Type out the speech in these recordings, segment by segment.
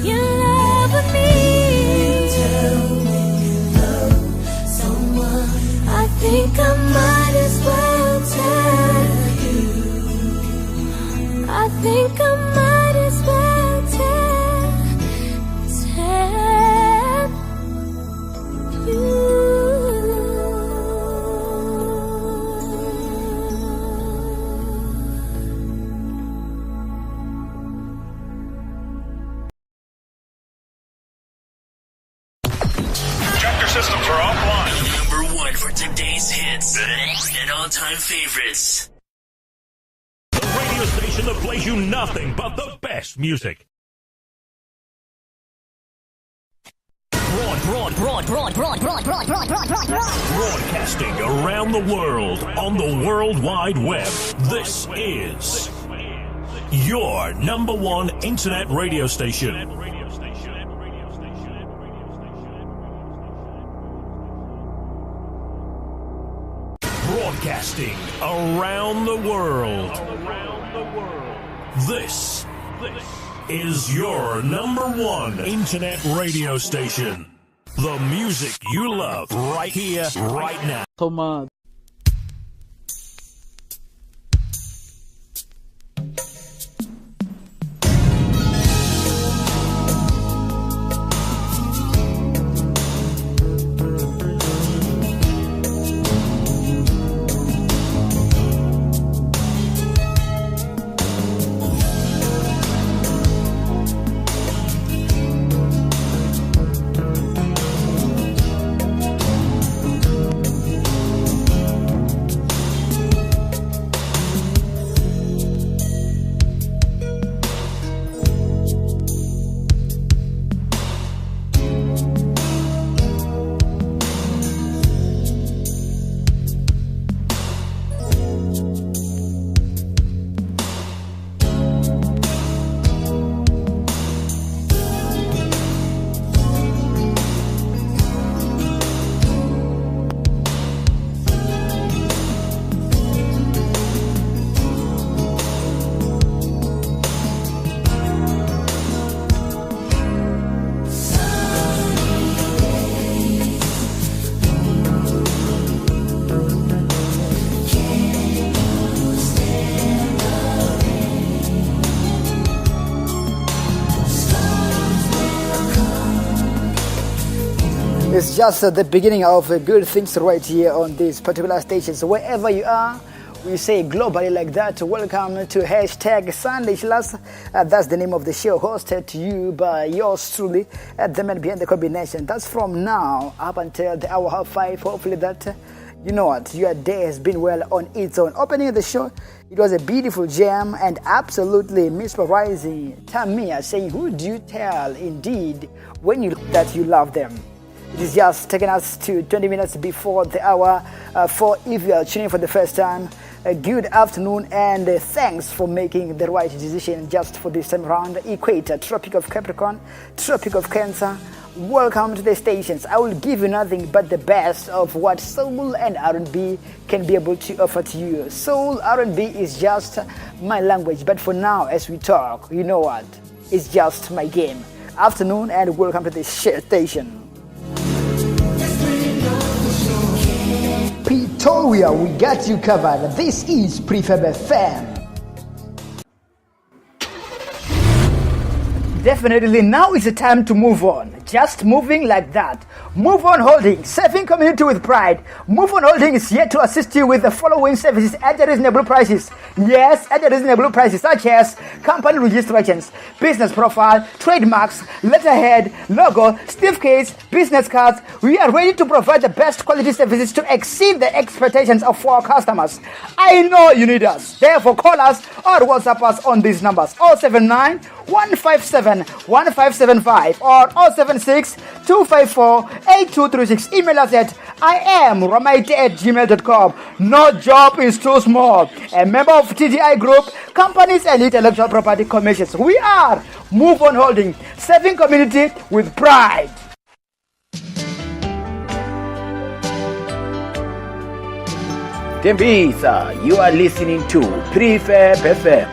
you love me. Tell me you love someone. I think I might as well tell you. I think I might as well tell you. Systems are offline. Number one for today's hits and all-time favorites. The radio station that plays you nothing but the best music. Broadcasting around the world on the World Wide Web. This is your number one internet radio station. Broadcasting around the world. This is your number one internet radio station. The music you love right here, right now. Thomas. It's just the beginning of good things right here on these particular stations. So wherever you are, we say globally like that, welcome to hashtag Sundaychillas. That's the name of the show, hosted to you by yours truly, the man behind the combination. That's from now up until the hour 5. Hopefully that, you know what, your day has been well on its own. Opening the show, it was a beautiful jam and absolutely mesmerizing. Tamia saying, who do you tell indeed when you that you love them? It is just taking us to 20 minutes before the hour 4. If you are tuning for the first time, good afternoon and thanks for making the right decision just for this time around. Equator, Tropic of Capricorn, Tropic of Cancer, welcome to the stations. I will give you nothing but the best of what soul and R&B can be able to offer to you. Soul R&B is just my language, but for now as we talk, you know what, it's just my game. Afternoon and welcome to the station. Pretoria, we got you covered. This is Prefab FM. Definitely now is the time to move on. Just moving like that. Move On Holding, serving community with pride. Move On Holding is here to assist you with the following services at reasonable prices. Yes, at reasonable prices, such as company registrations, business profile, trademarks, letterhead, logo, certificates, business cards. We are ready to provide the best quality services to exceed the expectations of our customers. I know you need us. Therefore, call us or WhatsApp us on these numbers: 079 157 1575 or 076 254 8236. Email us at iamramaite@gmail.com. No job is too small. A member of TDI Group, Companies and Intellectual Property Commissions. We are Move On Holding, serving community with pride. Tembisa, you are listening to Prefab FM.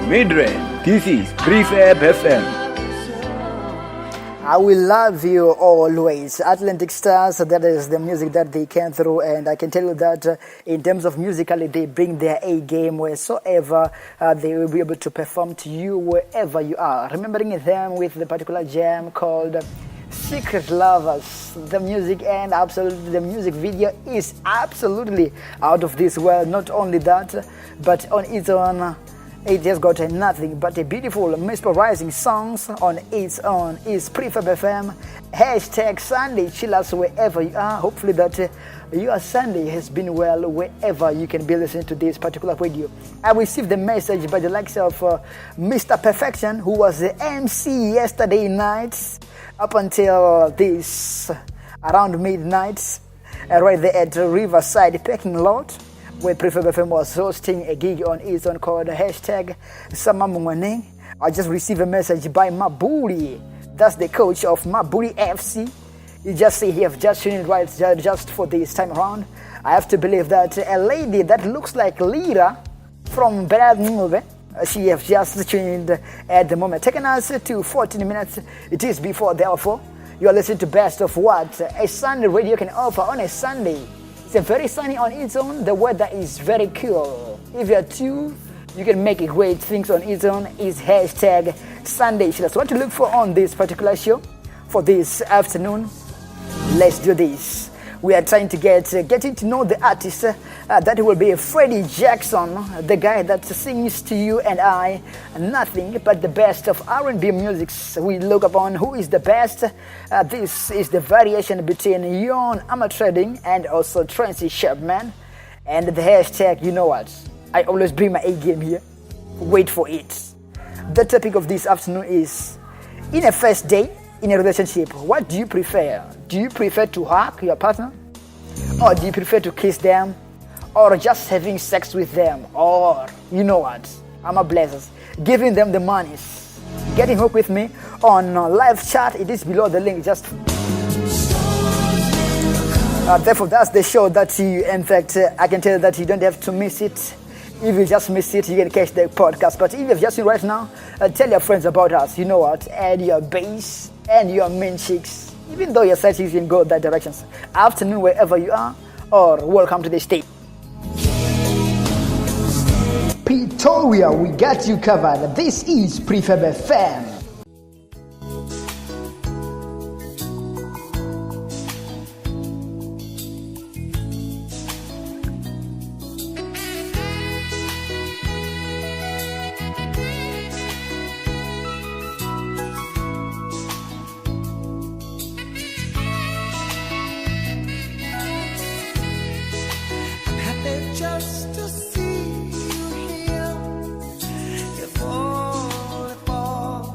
Midland, this is Prefab FM. I will love you always. Atlantic Stars, that is the music that they came through, and I can tell you that in terms of musically, they bring their A game wheresoever they will be able to perform to you wherever you are. Remembering them with the particular jam called Secret Lovers. The music and absolutely the music video is absolutely out of this world. Not only that, but on its own, it has got nothing but a beautiful, mesmerizing songs on its own. Is Prefab FM. Hashtag Sundaychillas wherever you are. Hopefully that your Sunday has been well wherever you can be listening to this particular radio. I received the message by the likes of Mr. Perfection, who was the MC yesterday night up until this around midnight, right there at Riverside Parking Lot, where Prefab FM was hosting a gig on its own called hashtag Samamungwane. I just received a message by Maburi. That's the coach of Maburi FC. He just say he have just tuned right just for this time around. I have to believe that a lady that looks like Lira from Bernard Nimove, she have just tuned at the moment. Taking us to 14 minutes. It is before therefore. You are listening to best of what a Sunday radio can offer on a Sunday. It's very sunny on its own. The weather is very cool. If you're too, you can make great things on its own. Is hashtag Sundaychillas. What to look for on this particular show for this afternoon? Let's do this. We are trying to getting to know the artist. That will be Freddie Jackson, the guy that sings to you and I nothing but the best of R&B music. We look upon who is the best. This is the variation between Joan, Armatrading, and also Tracy, Chapman. And the hashtag, you know what? I always bring my A game here. Wait for it. The topic of this afternoon is, in a first day, in a relationship, what do you prefer? Do you prefer to hug your partner? Or do you prefer to kiss them? Or just having sex with them? Or, you know what? I'm a blessers. Giving them the monies. Getting hooked with me on live chat. It is below the link. Just therefore, that's the show that you, in fact, I can tell you that you don't have to miss it. If you just miss it, you can catch the podcast. But if you've just seen right now, tell your friends about us. You know what? And your bass and your main chicks. Even though your side chicks can go that directions. Afternoon, wherever you are, or welcome to the state. Pretoria, we got you covered. This is Prefab FM. Just to see you here, you fall apart.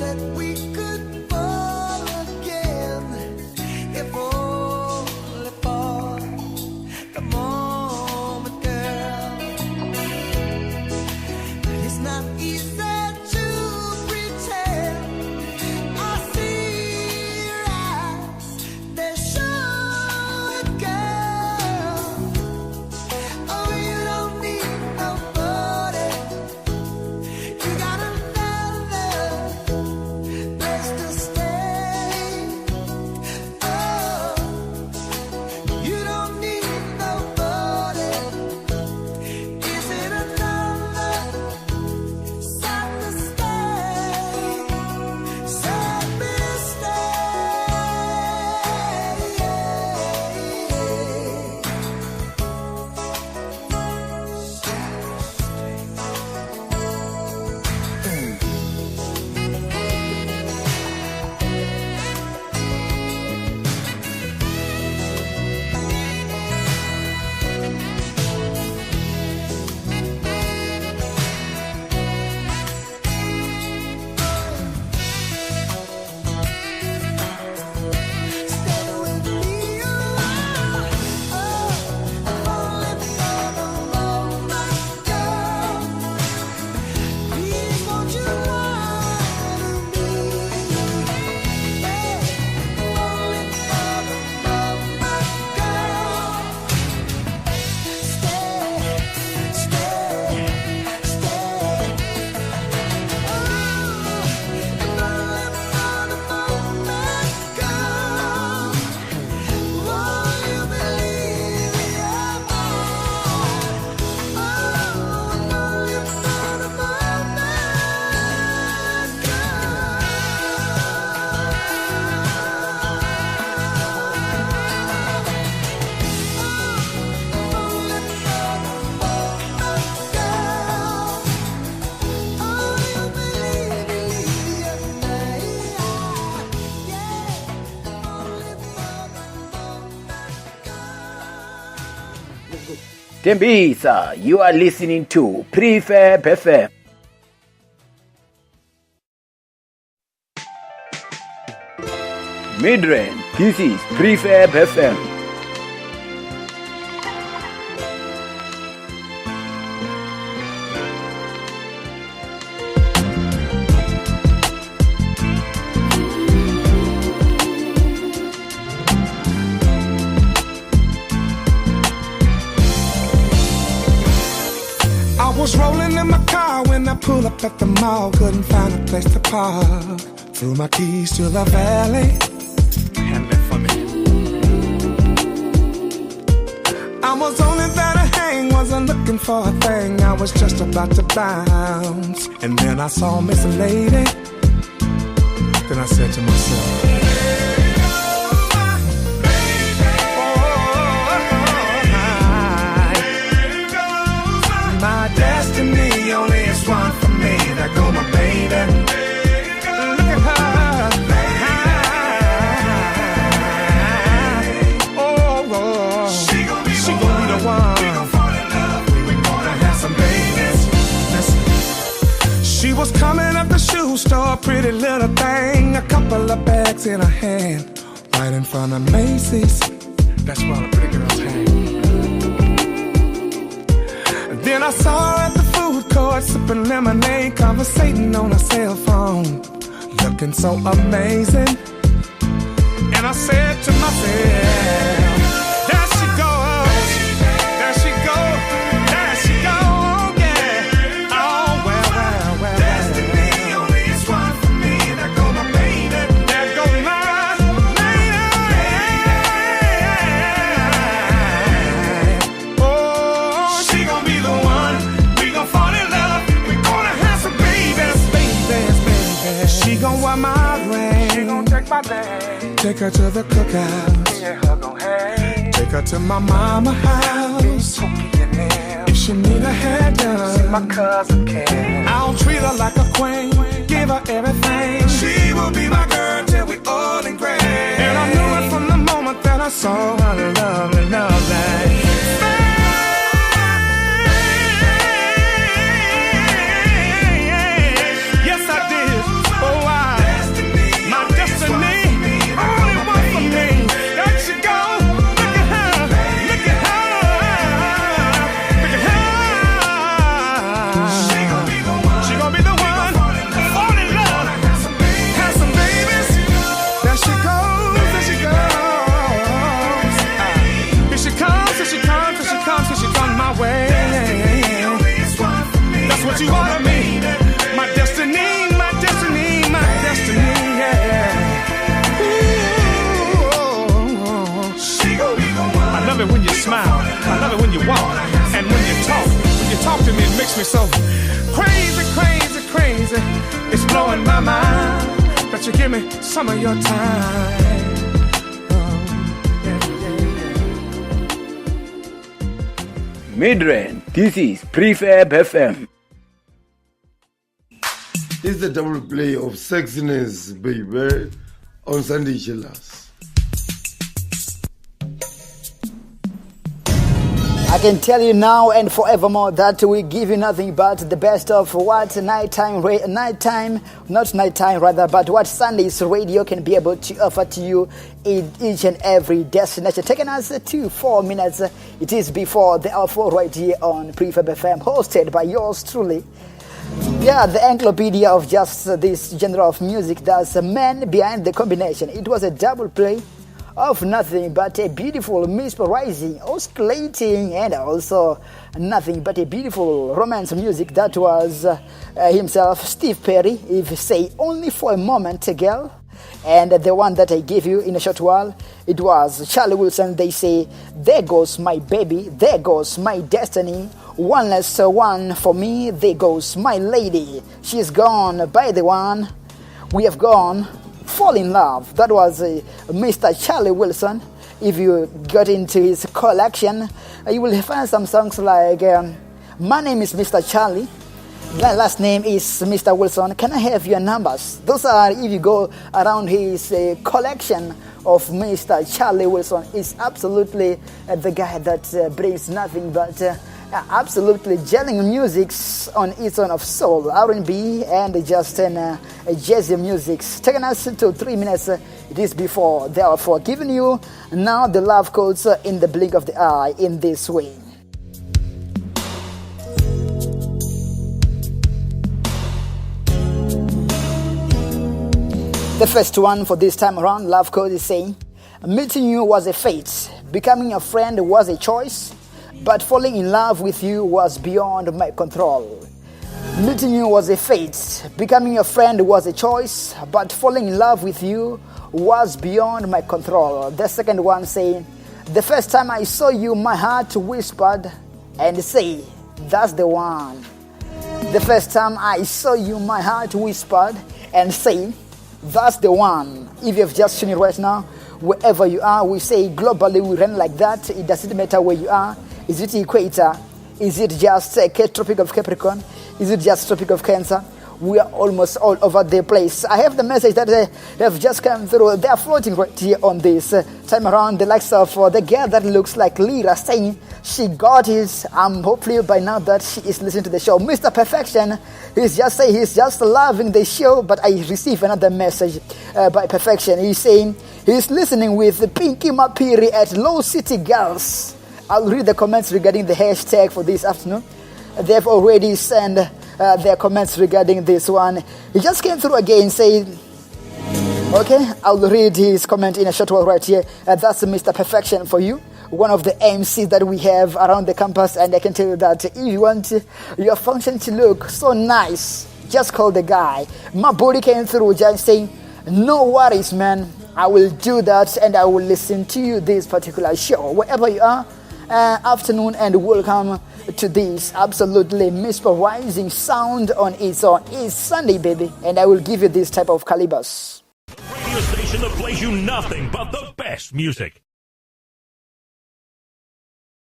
that we could Tembisa, you are listening to Prefab FM. Midrand, this is Prefab FM. I was rolling in my car when I pulled up at the mall. Couldn't find a place to park. Threw my keys to the valet. Hand it for me. I was only there to hang, wasn't looking for a thing. I was just about to bounce, and then I saw Miss Lady. Then I said to myself, my destiny only is one for me. There go my baby. Look at her. Oh, she gon' be the one. We gon' fall in love. We gonna have some babies. Listen. She was coming up the shoe store, pretty little thing. A couple of bags in her hand, right in front of Macy's. That's where all the pretty girls hang. Then I saw her at the food court, sipping lemonade, conversating on her cell phone, looking so amazing. And I said to myself, there she goes, there she goes, there she goes, yeah. Oh, well. Destiny only is one for me. There go my baby. There go my lady. Oh, she gon' be the one. We gon' fall in love. We gonna have some babies. She gon' wear my ring. She gon' take my name. Take her to the cookout. Yeah, her gon' hang. Take her to my mama's house. If she need a hair done, see my cousin can. I'll treat her like a queen. Give her everything. She will be my girl till we old and gray. And I knew it from the moment that I saw her lovely. Yes, I did. Oh, my destiny, only one for me. There she go. Look at her. Look at her. Look at her. She gon' be the one. She gon' be the one. Fall in love. Have some babies. There she goes. There she goes. Here she comes. Here she comes. Here she comes. Here she comes my way. That's what you want of me. My destiny, my destiny, my destiny, yeah. Ooh, she gon' be the one. I love it when you smile. I love it when you walk. And when you talk. When you talk to me, it makes me so crazy, crazy, crazy. It's blowing my mind that you give me some of your time. Midrand, this is Prefab FM. It's the double play of sexiness, baby, on Sundaychillas. I can tell you now and forevermore that we give you nothing but the best of what but what Sunday's radio can be able to offer to you in each and every destination. Taking us to 4 minutes, it is before the hour 4 right here on Prefab FM, hosted by yours truly. Yeah, the encyclopedia of just this genre of music. That's a man behind the combination. It was a double play of nothing but a beautiful mesmerizing, oscillating, and also nothing but a beautiful romance music. That was himself, Steve Perry, if you say Only for a Moment, Girl. And the one that I gave you in a short while, it was Charlie Wilson. They say, there goes my baby, there goes my destiny. One less one for me, there goes my lady. She's gone by the one. We have gone. Fall in Love. That was Mr. Charlie Wilson. If you got into his collection, you will find some songs like My Name is Mr. Charlie. Last name is Mr. Wilson. Can I have your numbers? Those are, if you go around his collection of Mr. Charlie Wilson, is absolutely the guy that brings nothing but absolutely gelling music on its own of soul, R&B, and just jazzy music. Taking us to 3 minutes. It is before, therefore, giving you now the love codes in the blink of the eye in this way. The first one for this time around, love code is saying, meeting you was a fate, becoming a friend was a choice, but falling in love with you was beyond my control. Meeting you was a fate, becoming a friend was a choice, but falling in love with you was beyond my control. The second one saying, the first time I saw you, my heart whispered and say, that's the one. The first time I saw you, my heart whispered and say, that's the one. If you've just tuned in right now, wherever you are, we say globally we run like that. It doesn't matter where you are. Is it equator? Is it just Tropic of Capricorn? Is it just Tropic of Cancer? We are almost all over the place. I have the message that have just come through. They are floating right here on this time around. The likes of the girl that looks like Lira saying she got it. Hopefully by now that she is listening to the show. Mr. Perfection, he's just saying he's just loving the show. But I received another message by Perfection. He's saying he's listening with Pinky Mapiri at Low City Girls. I'll read the comments regarding the hashtag for this afternoon. They've already sent their comments regarding this one. He just came through again saying, okay, I'll read his comment in a short while right here. That's Mr. Perfection for you, one of the MCs that we have around the campus. And I can tell you that if you want your function to look so nice, just call the guy. My body came through just saying, no worries, man. I will do that and I will listen to you this particular show. Wherever you are, afternoon and welcome to this absolutely mesmerizing sound on its own. It's Sunday, baby, and I will give you this type of calibers. Radio station that plays you nothing but the best music.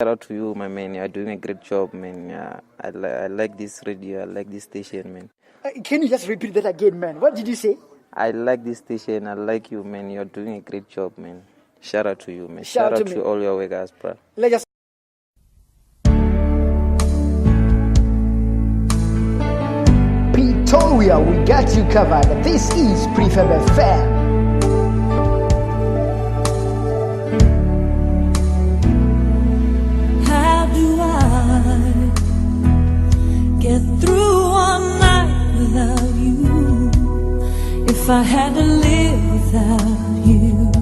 Shout out to you, my man. You're doing a great job, man. I like this radio. I like this station, man. Can you just repeat that again, man? What did you say? I like this station. I like you, man. You're doing a great job, man. Shout out to you, man. Shout out to all your workers, bro. Let's just Pretoria, we got you covered. This is Prefab FM. How do I get through one night without you? If I had to live without you,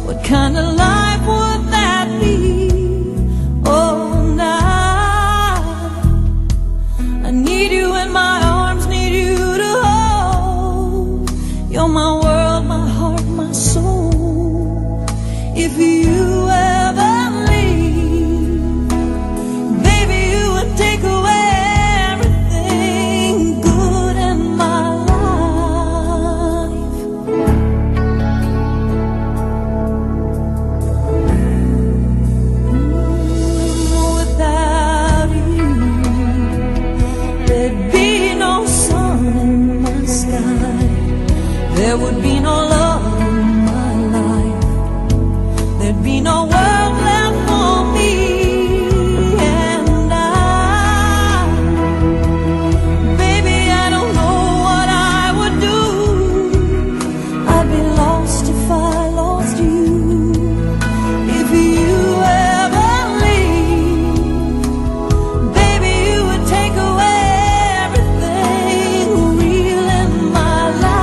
what kind of life would that be? Oh, now I need you in my arms, need you to hold. You're my world, my heart, my soul. If you ever leave, baby, you would take away everything good in my life. Without you, there'd be no sun in my sky. There would be no love in my life. There'd be no world left for me. And baby, I don't know what I would do. I'd be lost if I lost you. If you ever leave, baby, you would take away everything real in my life.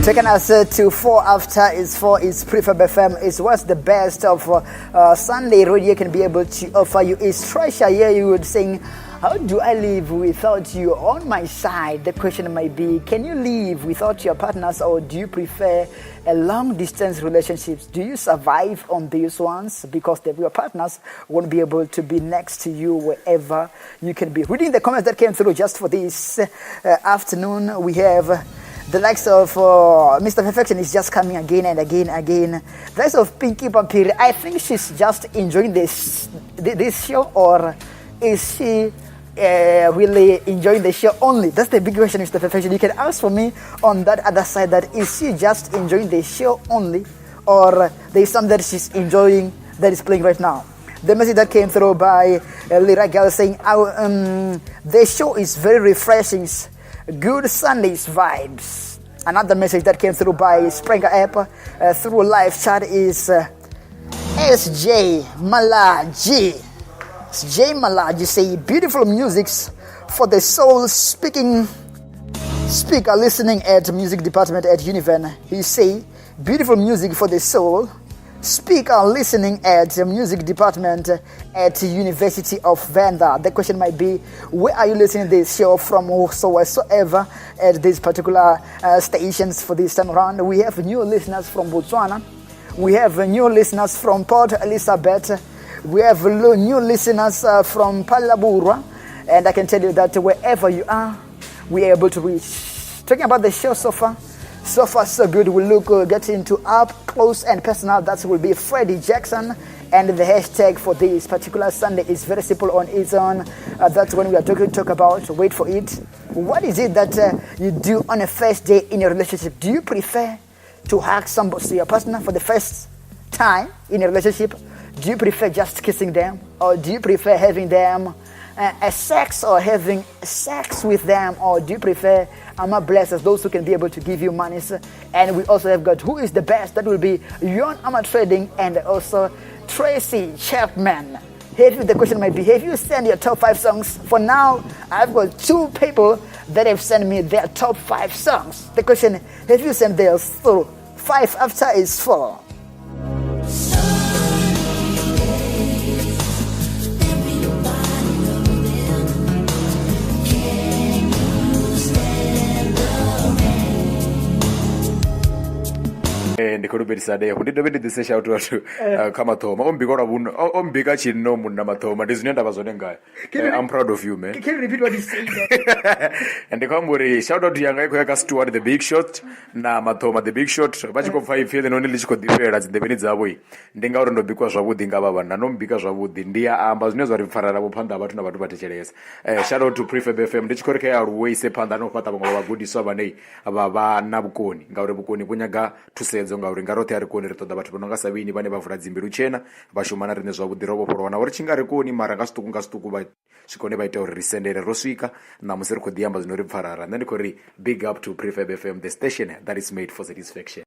Taking us to 4 after is 4 is Prefab FM. Is what's the best of Sunday radio can be able to offer you. Is Tracy here? You would saying, how do I live without you on my side? The question might be, can you live without your partners, or do you prefer a long distance relationships? Do you survive on these ones because your partners won't be able to be next to you wherever you can be? Reading the comments that came through just for this afternoon, we have the likes of Mr. Perfection is just coming again and again. The likes of Pinky Pampiri, I think she's just enjoying this show, or is she really enjoying the show only? That's the big question, Mr. Perfection. You can ask for me on that other side, that is she just enjoying the show only, or there's something that she's enjoying that is playing right now. The message that came through by Lyra Girl saying, the show is very refreshing. Good Sundays vibes. Another message that came through by Springer app through live chat is SJ Malaji. SJ Malaji say, beautiful musics for the soul speaker listening at music department at Univen. He say, beautiful music for the soul speaker listening at the music department at University of Venda. The question might be, where are you listening to this show from? So whatsoever at these particular stations for this time around. We have new listeners from Botswana. We have new listeners from Port Elizabeth. We have new listeners from Palabura. And I can tell you that wherever you are, we are able to reach. Talking about the show so far so good. We'll get into up close and personal. That will be Freddie Jackson, and the hashtag for this particular Sunday is very simple on its own. That's when we are going to talk about, wait for it, what is it that you do on a first day in a relationship? Do you prefer to hug somebody, your partner, for the first time in a relationship? Do you prefer just kissing them, or do you prefer having them a sex, or having sex with them, or do you prefer blessers, those who can be able to give you money? And we also have got who is the best. That will be Joan Armatrading and also Tracy Chapman. The question might be, have you sent your top 5 songs? For now, I've got 2 people that have sent me their top 5 songs. The question, have you sent theirs? So 5 after is 4. ndikhulupirisa kundidobendidise shout watu kamathoma ombika chino munna mathoma ndizinenda bazone ngayo. I'm proud of you, man. Can you repeat what you said? And ndikwamburi shout out yanga iko yaka Stuart the Big Shot na mathoma the Big Shot vachikobva ife then only lichikodipera dzindebeni dzavo ndingauri ndobikwa zvavudi ngavava ndanombika zvavudi ndiya amba zvine zvari pfarara vopanda vatu navatu vatecheresa. Shout out to Prefab FM ndichikorekea ruwese panda anofata vamwe vagudiswa vanei vava nabukoni ngauri bukoni kunyaga tusedzo ngauri ngarote ari koni ritoda vatu vanonga savini vane vavhura dzimbi ruchena vashumana rine zvavudi rovoporwana uri chinga rikoni mara ngasituku zvikone vaita uri risendere rosvika namusi ri kudiyamba zvinori pfarara ndandikori big up to Prefab FM, the station that is made for satisfaction.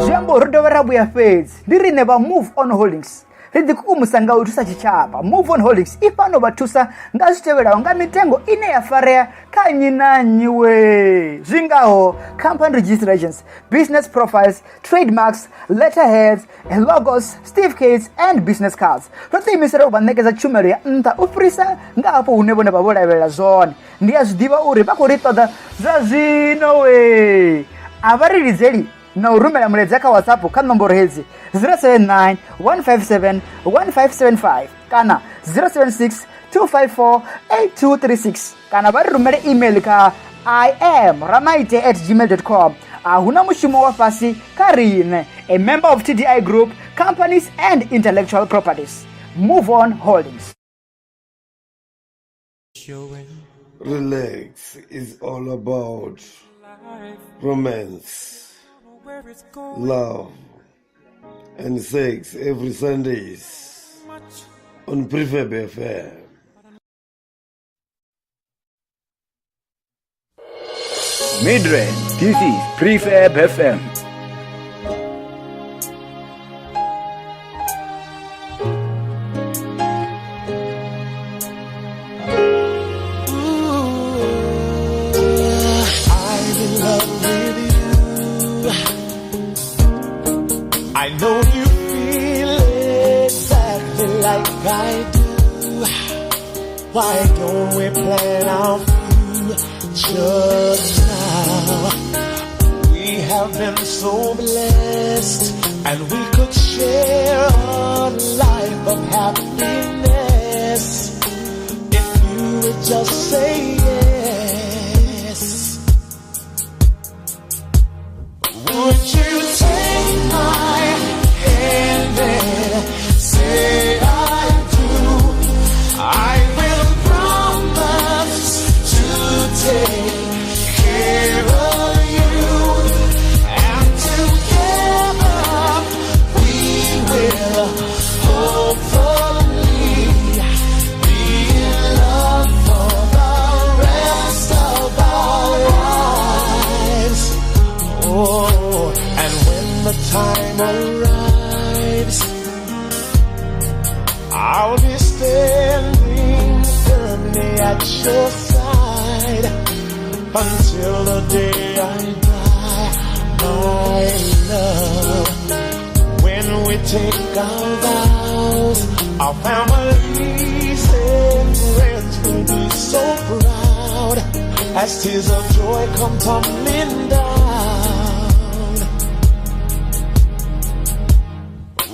Jambo rudoverabu ya feds ndiri neva move on holdings ridi kukumusanga utusa chichapa move on holdings ipano batusa ngazitevera nga mitengo ine yafarea kanyinanyiwe zingaho company registrations, business profiles, trademarks, letterheads, logos, certificates and business cards. Roti imisera ubanekeza chumeri nta ufrisa ngapo unebone babolavela zone ndiya zidiva uri pakuritoda zazino we avari rizeli na urumela muledzaka WhatsApp ka nomboro hedzi 079 157 1575 kana 076 254 8236 kana vari rumele email ka iamramaite@gmail.com. Ahuna mushumo wa fasi karine, a member of TDI Group, Companies and Intellectual Properties. Move on holdings. Relax is all about romance, love and sex every Sundays on Prefab FM. Midrange, this is Prefab FM. Why don't we plan our future now? We have been so blessed, and we could share a life of happiness if you would just say yes. Would you take my hand and say I do? I will promise to take care of you, and together we will hopefully be in love for the rest of our lives. Oh, and when the time arrives, I'll be standing firmly at your side until the day I die, my love. When we take our vows, our families and friends will be so proud as tears of joy come tumbling down.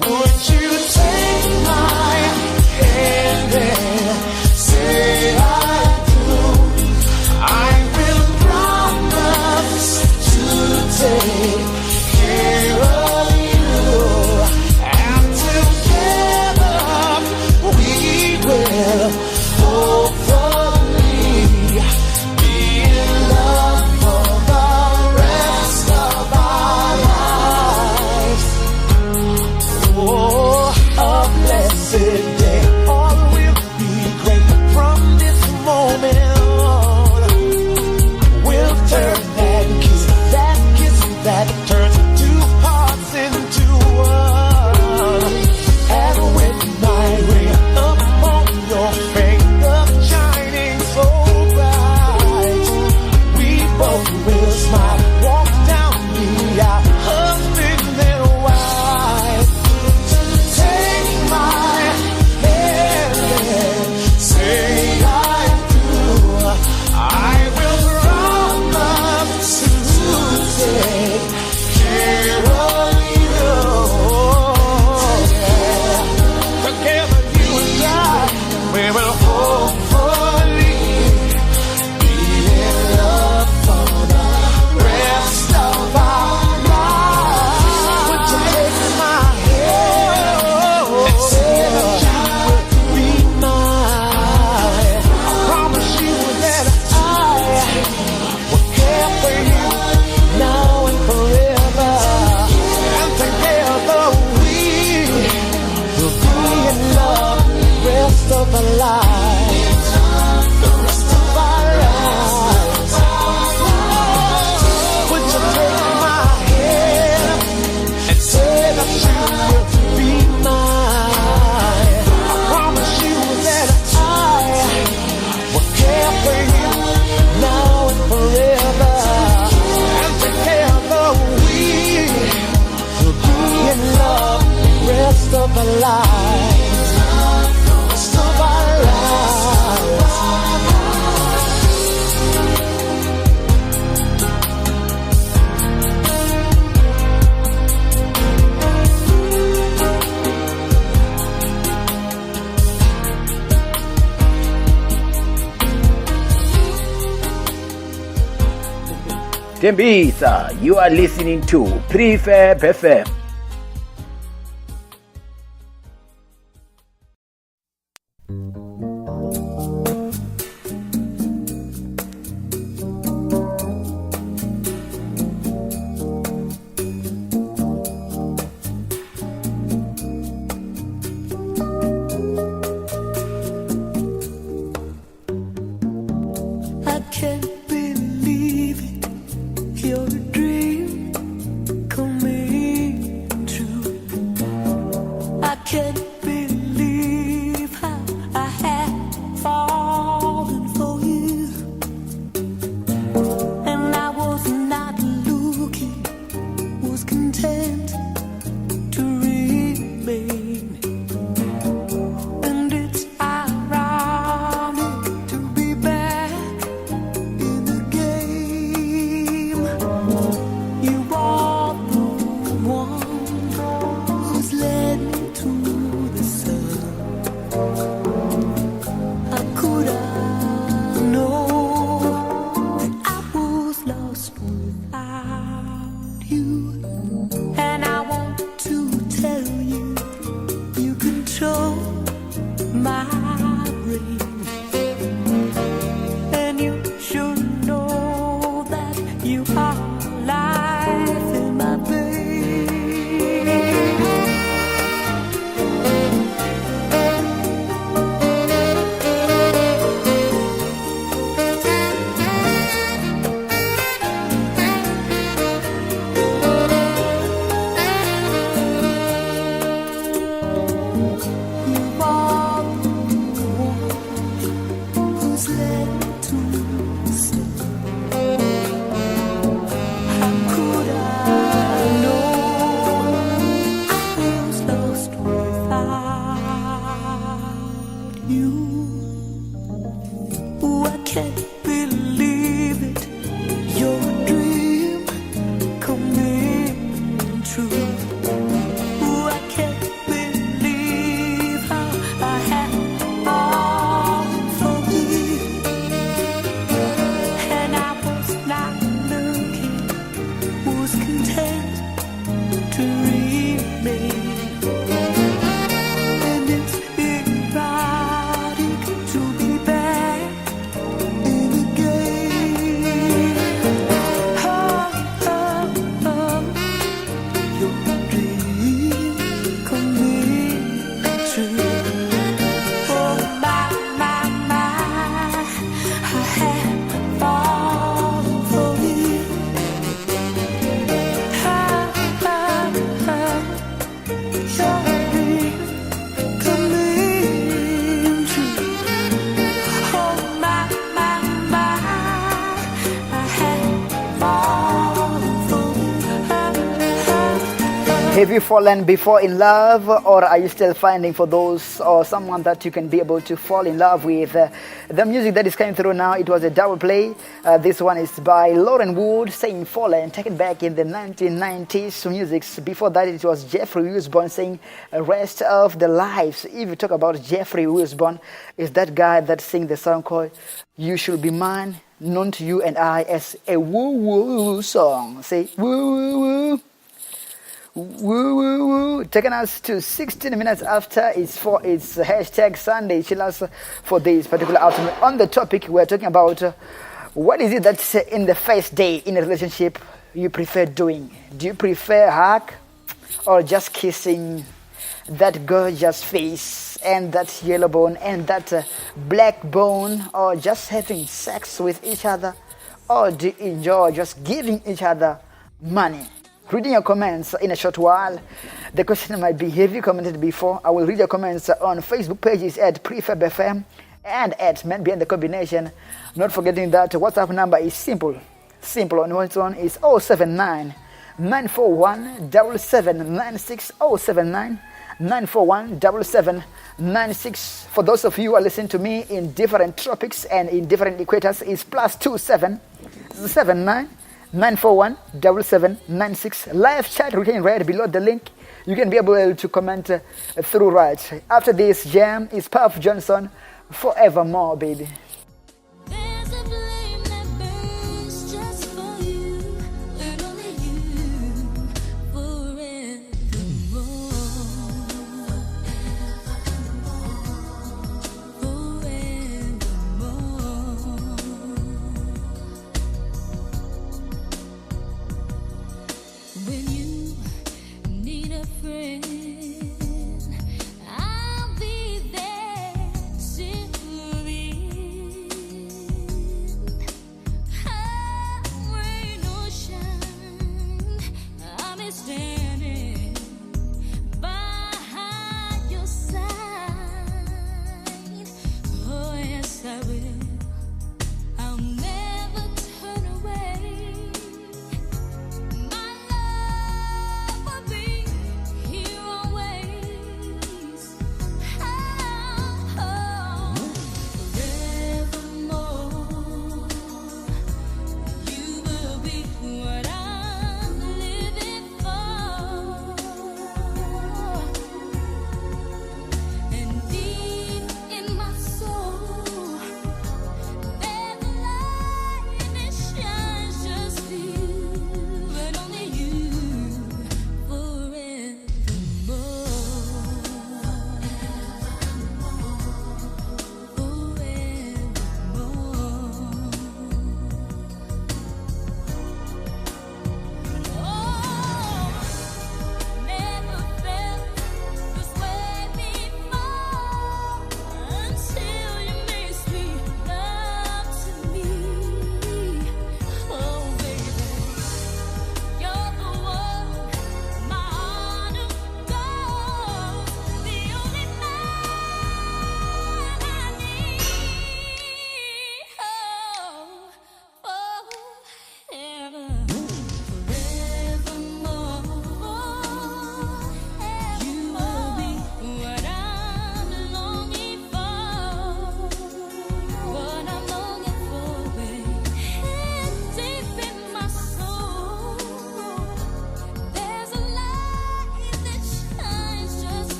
Would you take my hand and say I do? I will promise to take care of you, and together we will hopefully be in love for the rest of our lives. Oh, a blessed day, all will be great from this moment on. We'll turn that kiss that turns two hearts into one. And with my ring upon your finger shining so bright, we both will smile, walk down the aisle, husband and wife. Take my hand and say I do. I will promise to take care of you. Yeah. Together you and I, we will hopefully be in love for the rest of our lives. Would you take my hand and say that you will be mine? I promise you that I will care for you now and forever. And together we will be in love the rest of our lives. The rest of our lives. Would you take my hand and say that you will be mine? I promise you that I will care for you now and forever. And together we will be in love the rest of our lives. The rest of our lives. Tembisa, you are listening to Prefab FM. I can't believe it. You're a dream come lost without you. And I want to tell you, you control my brain. And you should know that you are life in my veins. Have you fallen before in love, or are you still finding for those or someone that you can be able to fall in love with? The music that is coming through now, it was a double play. This one is by Lauren Wood, saying Fallen, taken back in the 1990s music. Before that, it was Jeffrey Wilsborn saying Rest of the Lives. If you talk about Jeffrey Wilsborn, is that guy that sing the song called You Should Be Mine, known to you and I as a woo-woo song. Say woo-woo-woo. Woo woo woo, taking us to 16 minutes after it's hashtag Sundaychillas for this particular afternoon. On the topic, we're talking about what is it that in the first day in a relationship you prefer doing? Do you prefer hug or just kissing that gorgeous face and that yellow bone and that black bone, or just having sex with each other? Or do you enjoy just giving each other money? Reading your comments in a short while. The question might be, have you commented before? I will read your comments on Facebook pages at Prefab FM and at Men Behind the Combination. Not forgetting that WhatsApp number is simple. Simple on one is 079 941 7796 079 941 7796. For those of you who are listening to me in different tropics and in different equators, is +27 79 941 7796. Live chat written right below the link. You can be able to comment through right. After this jam is Puff Johnson, Forevermore, baby. There's a flame that burns just for you, and only you, forevermore. When you need a friend, I'll be there to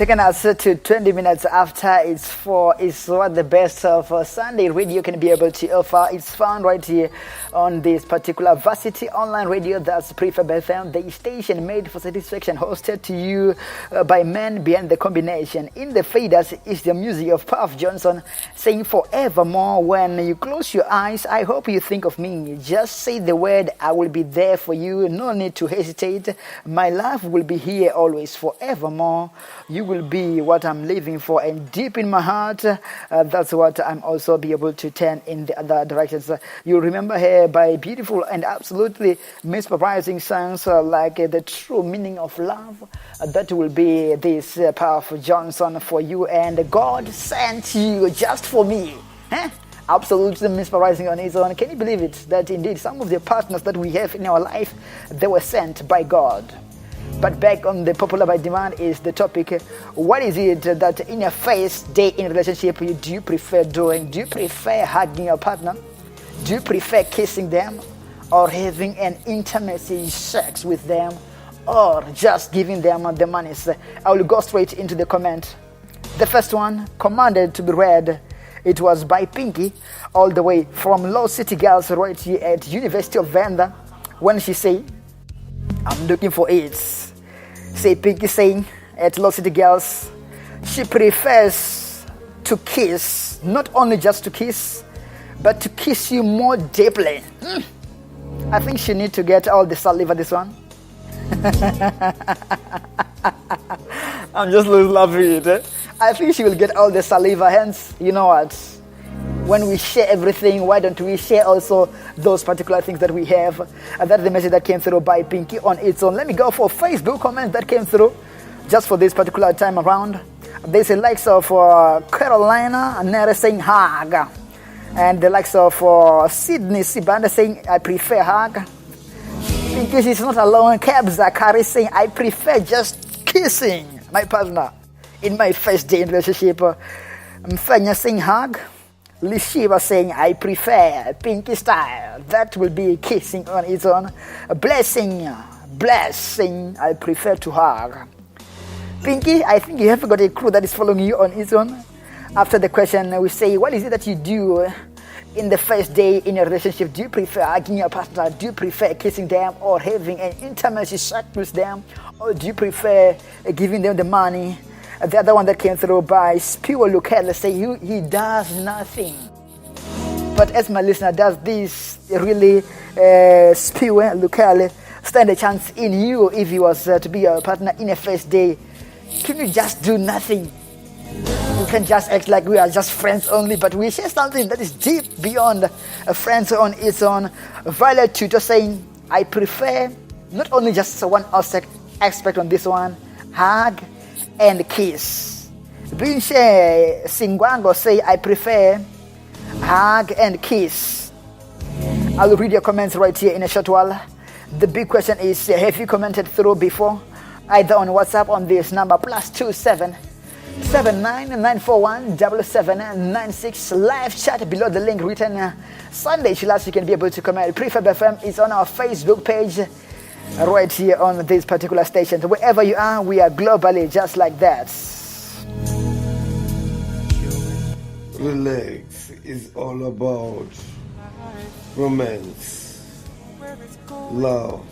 Taking us to 20 minutes after it's 4 is what the best of Sunday radio can be able to offer. It's found right here on this particular Varsity Online Radio. That's Prefab FM, the station made for satisfaction, hosted to you by men behind the combination. In the faders is the music of Puff Johnson saying forevermore. When you close your eyes, I hope you think of me. Just say the word, I will be there for you. No need to hesitate. My love will be here always forevermore. You will be what I'm living for, and deep in my heart, that's what I'm also be able to turn in the other directions. You remember her by beautiful and absolutely mesmerizing songs like the true meaning of love. That will be this Puff Johnson for you, and God sent you just for me. Absolutely mesmerizing on its own. Can you believe it? That indeed some of the partners that we have in our life, they were sent by God. But back on the popular by demand is the topic. What is it that in your first day in a relationship do you prefer doing? Do you prefer hugging your partner? Do you prefer kissing them? Or having an intimacy sex with them? Or just giving them the monies? I will go straight into the comment. The first one, commanded to be read. It was by Pinky, all the way from Low City Girls right here at University of Vanda. When she say, I'm looking for it. Say Pinky saying at Low City Girls, she prefers to kiss, not only just to kiss, but to kiss you more deeply. I think she need to get all the saliva this one. I'm just laughing at it. I think she will get all the saliva, hence, you know what? When we share everything, why don't we share also those particular things that we have? And that's the message that came through by Pinky on its own. Let me go for Facebook comments that came through just for this particular time around. There's the likes of Carolina Nera saying hug. And the likes of Sydney Sibanda saying, I prefer hug. Pinky, she's not alone. Cab Zakari saying, I prefer just kissing my partner in my first day in relationship. Mfanya saying hug. Lishiva saying, I prefer Pinky style. That will be kissing on its own. Blessing, I prefer to hug. Pinky, I think you have got a crew that is following you on its own. After the question, we say, what is it that you do in the first day in a relationship? Do you prefer hugging your partner? Do you prefer kissing them or having an intimacy sex with them? Or do you prefer giving them the money? The other one that came through by Spewer Lucella say he does nothing. But as my listener does this, really Spewer Lucella stand a chance in you if he was to be your partner in a first day. Can you just do nothing? You can just act like we are just friends only, but we share something that is deep beyond friends on its own. Violet Tutor saying, I prefer not only just one aspect on this one, hug and kiss. Binshe Singwango say, I prefer hug and kiss. I will read your comments right here in a short while. The big question is, have you commented through before? Either on WhatsApp on this number, +27 79941 7796. Live chat below the link written Sundaychillas. You can be able to comment. Prefab FM is on our Facebook page right here on this particular station. Wherever you are, we are globally just like that. Relax is all about romance, love,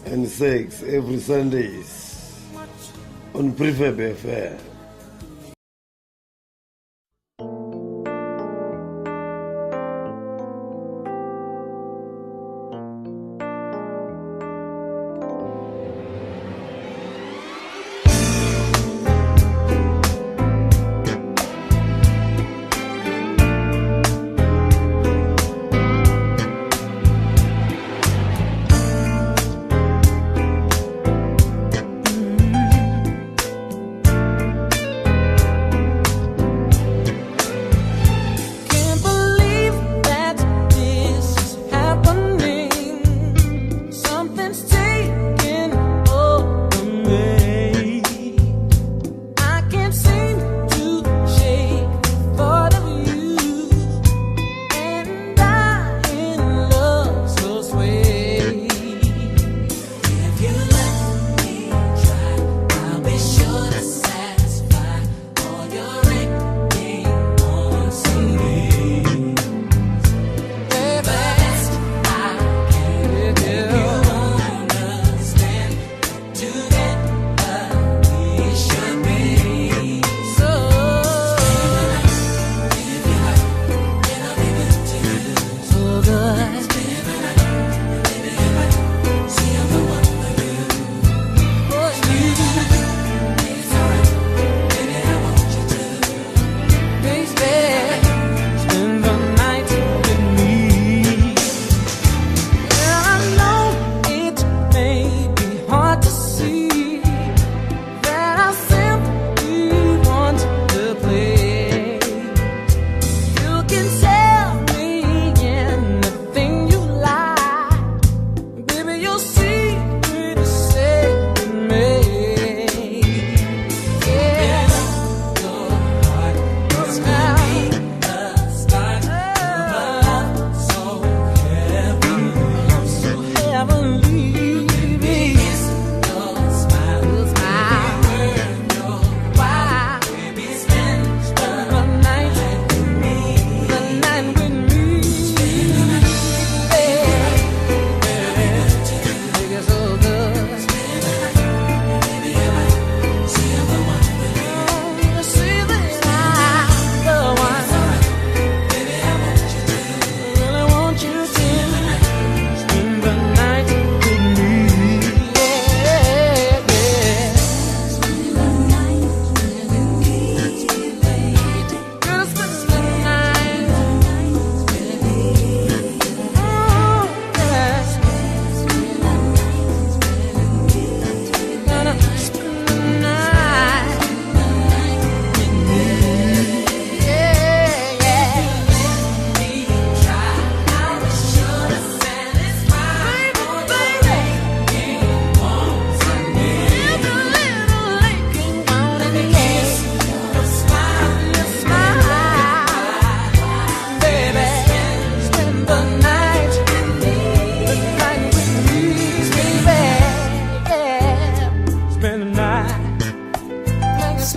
and sex every Sundays on Prefab FM.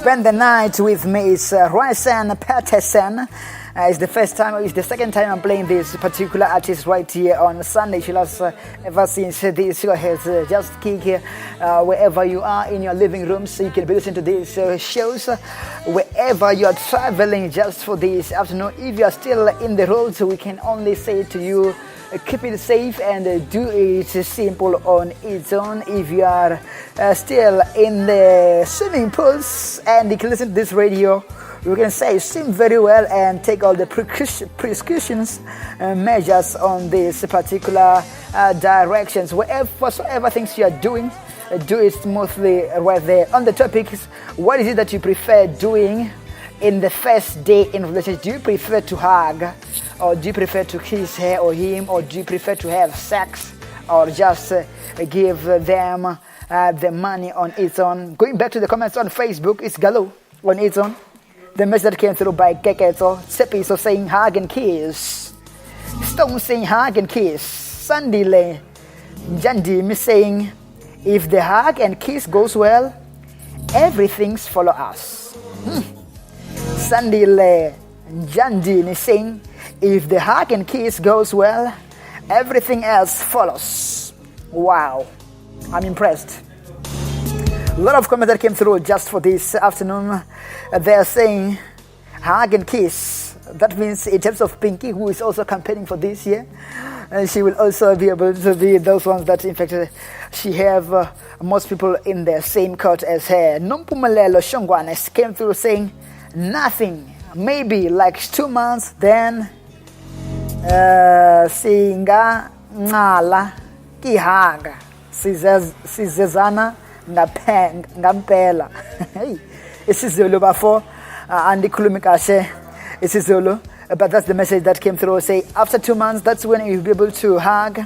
spend the night with me is Ryson Patterson. It's the second time I'm playing this particular artist right here on Sundaychillas. Ever since this show has just kicked here, wherever you are in your living room, so you can be listening to these shows. Wherever you are traveling just for this afternoon, if you are still in the road, we can only say to you, keep it safe and do it simple on its own. If you are still in the swimming pools and you can listen to this radio, we can say swim very well and take all the precautions measures on this particular directions. Whatever things you are doing, do it smoothly right there. On the topics, what is it that you prefer doing in the first day in relationship? Do you prefer to hug, or do you prefer to kiss her or him, or do you prefer to have sex, or just give them the money on its own? Going back to the comments on Facebook, it's Galo on its own. The message that came through by Keketo, Sepiso saying hug and kiss, Stone saying hug and kiss, Sandile Jandi saying if the hug and kiss goes well, everything's follow us. Sandile Jandi is saying if the hug and kiss goes well, everything else follows. Wow, I'm impressed. A lot of comments that came through just for this afternoon. They're saying hug and kiss. That means in terms of Pinky, who is also campaigning for this year, she will also be able to be those ones that in fact she have most people in the same court as her. Nompumalelo Shongwanes came through saying nothing, maybe like 2 months, then singa ngala kihaga sizezana ngampela. Isizulu bafo andikhulumi kahle isizulu, but that's the message that came through. Say after 2 months, that's when you'll be able to hug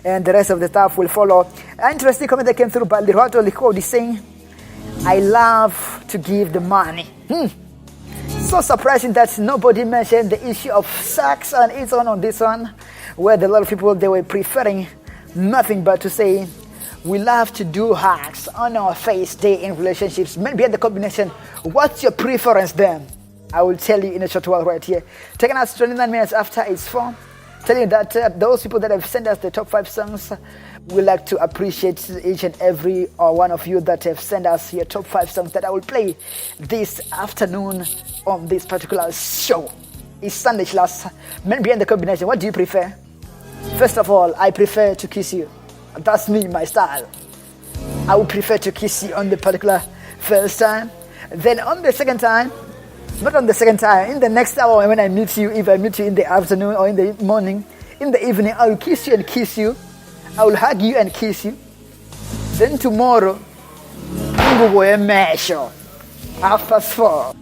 and the rest of the stuff will follow. Interesting comment that came through by Lirwato Likodi saying I love to give the money. So surprising that nobody mentioned the issue of sex and its on this one, where a lot of people, they were preferring nothing but to say we love to do hugs on our first day in relationships. Maybe at the combination, what's your preference then? I will tell you in a short while right here. Taking us 29 minutes after it's 4. Telling you that those people that have sent us the top 5 songs, we like to appreciate each and every one of you that have sent us your top 5 songs that I will play this afternoon on this particular show. It's Sundaychillas. Maybe in the combination, what do you prefer? First of all, I prefer to kiss you. That's me, my style. I would prefer to kiss you on the particular first time. Then on the second time, not on the second time, in the next hour when I meet you, if I meet you in the afternoon or in the morning, in the evening, I will kiss you and kiss you. I will hug you and kiss you. Then tomorrow, we will a measure. 4:30.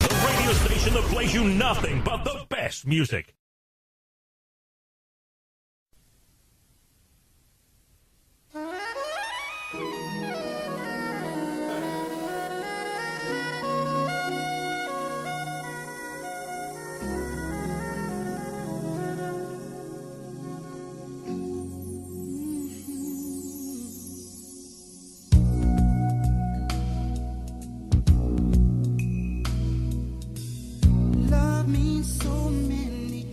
The radio station that plays you nothing but the best music. Love means so many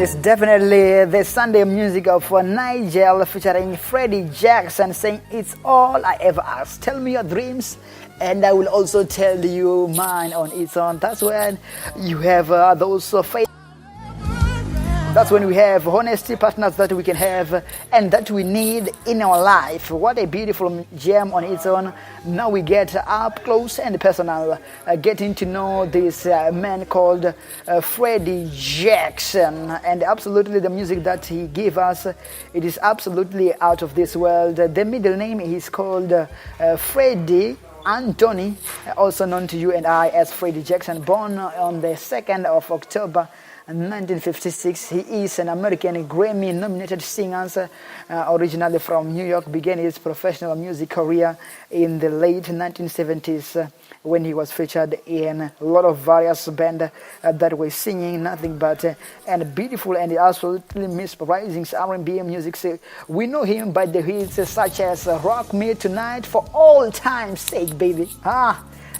It's definitely the Sunday music of Nigel featuring Freddie Jackson saying, "It's all I ever ask. Tell me your dreams and I will also tell you mine on its own." That's when you have those faith. That's when we have honesty partners that we can have and that we need in our life. What a beautiful gem on its own. Now we get up close and personal, getting to know this man called Freddie Jackson. And absolutely the music that he gave us, it is absolutely out of this world. The middle name is called Freddie Anthony, also known to you and I as Freddie Jackson, born on the 2nd of October 1956. He is an American Grammy-nominated singer, originally from New York. Began his professional music career in the late 1970s when he was featured in a lot of various bands that were singing nothing but and beautiful and absolutely mesmerizing R&B music. We know him by the hits such as "Rock Me Tonight," "For All Time's Sake," baby.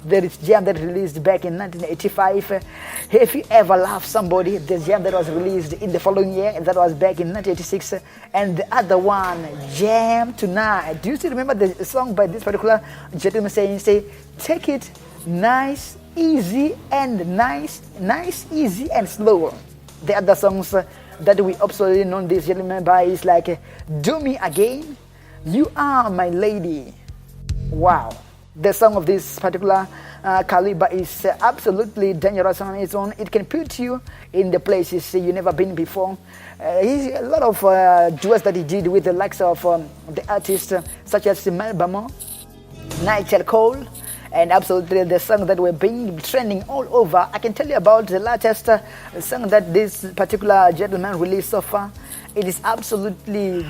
There is jam that released back in 1985. Have you ever loved somebody? The jam that was released in the following year, that was back in 1986. And the other one, "Jam Tonight." Do you still remember the song by this particular gentleman saying, "Take it nice, easy, and nice, easy, and slow"? The other songs that we absolutely know this gentleman by is like "Do Me Again," "You Are My Lady." Wow. The song of this particular caliber is absolutely dangerous on its own. It can put you in the places you've never been before. A lot of duets that he did with the likes of the artists such as Melba, Nigel Cole, and absolutely the song that were being trending all over. I can tell you about the latest song that this particular gentleman released so far. It is absolutely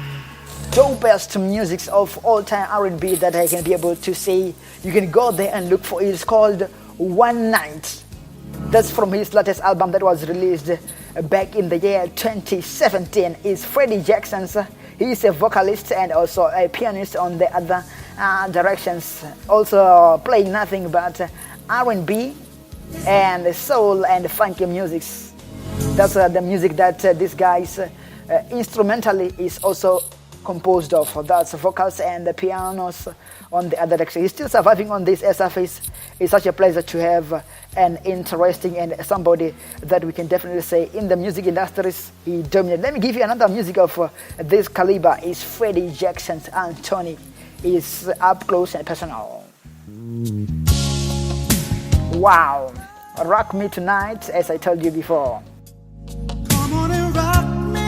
dopest music of all time R&B that I can be able to say. You can go there and look for it. It's called "One Night." That's from his latest album that was released back in the year 2017. It's Freddie Jackson's. He's a vocalist and also a pianist on the other directions, also playing nothing but R&B and soul and funky music. That's the music that this guy's instrumentally is also composed of. That's vocals and the pianos on the other direction. He's still surviving on this surface. It's such a pleasure to have an interesting and somebody that we can definitely say in the music industries he dominated. Let me give you another music of this caliber. Is Freddie Jackson's Anthony. Is up close and personal. Wow. "Rock Me Tonight," as I told you before. Come on and rock me.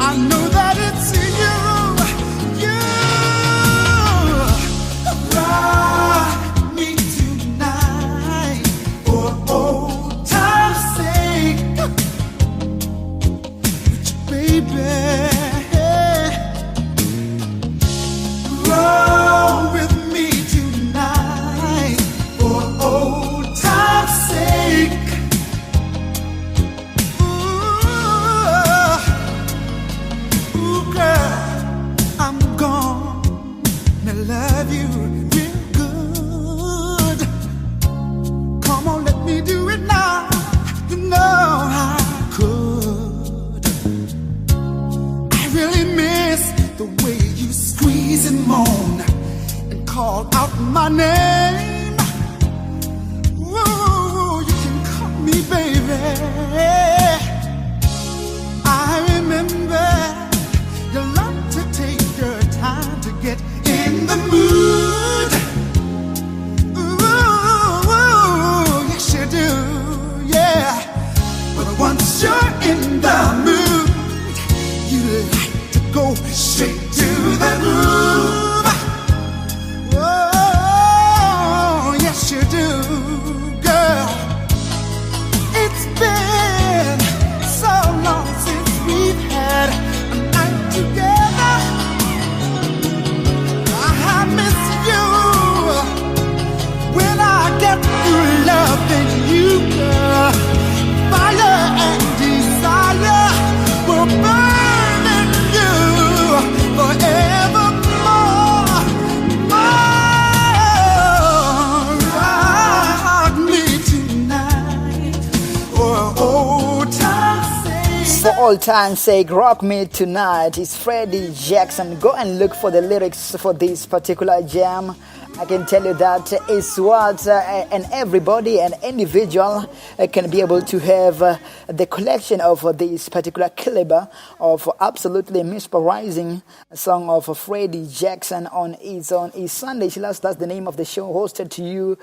I know the way you squeeze and moan and call out my name. Whoa, you can call me baby. I remember you like to take your time to get in the mood. Ooh, yes you do, yeah. But once you're in the mood, you like to go straight to the groove. Oh, yes you do, girl. It's been so long since we've had a night together. I miss you when I get through loving you, girl. Fire and desire will burn in you forevermore. Rock me tonight for old time's sake. For all time's sake, rock me tonight. It's Freddie Jackson. Go and look for the lyrics for this particular jam. I can tell you that it's what and everybody, an individual can be able to have the collection of this particular caliber of absolutely mesmerizing song of Freddie Jackson on his Sundaychillas. That's the name of the show, hosted to you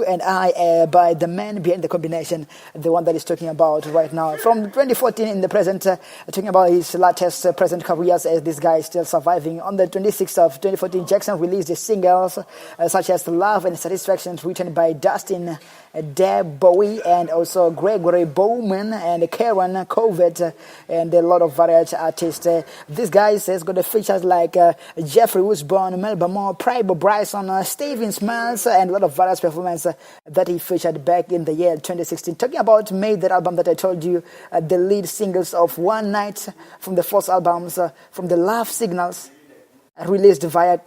and I by the man behind the combination, the one that is talking about right now. From 2014 in the present, talking about his latest present careers as this guy is still surviving. On the 26th of 2014, Jackson released the singles such as Love and Satisfaction, written by Dustin Deb Bowie and also Gregory Bowman and Karen Covert and a lot of various artists. This guy has got the features like Jeffrey Woodsborn, Melba Moore, Primo Bryson, Steven Smiles, and a lot of various performances that he featured back in the year 2016. Talking about Made, that album that I told you, the lead singles of One Night from the first albums, from the Love Signals, released via